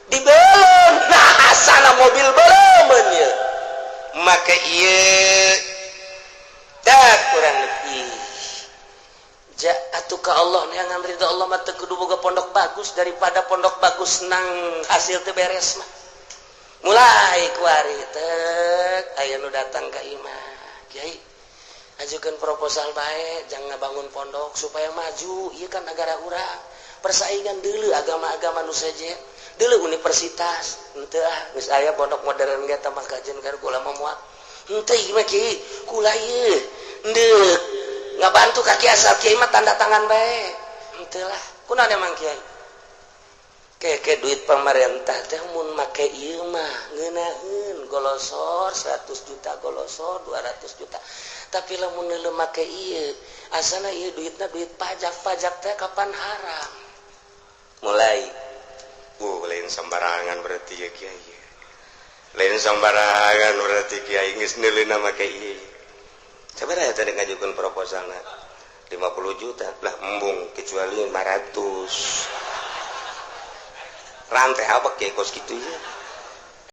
di belum nah asana mobil belum ya maka ieu dak kurang lebih atuh ka Allah neangan ridho Allah mah teu kudu boga pondok bagus daripada pondok bagus nang hasil teu beres mah mulai kuari teh aya nu datang ka imam kiai ajukeun proposal bae jangan ngabangun pondok supaya maju ieu kan negara urang persaingan deuleu agama-agama nu sejen deuleu universitas henteu geus aya pondok modern ge tah mah kajen ka kula mah moal henteu ieu mah kieu kula ieu deuk ngabantu ka kiai asal kiai mah tanda tangan bae henteu lah kunaon emang kiai ke duit pemerintah teh mun make ieu mah ngeunaheun golosor 100 juta golosor 200 juta tapi lamun neuleuh make ieu asana ieu duitna duit pajak teh kapan haram mulai lain sembarangan berarti ya kiai lain sembarangan berarti kiai geus neuleuhna make ieu sabaraha tadi ngajukeun proposalna 50 juta lah embung kecuali 500 rantai apa kiai kos kitu ya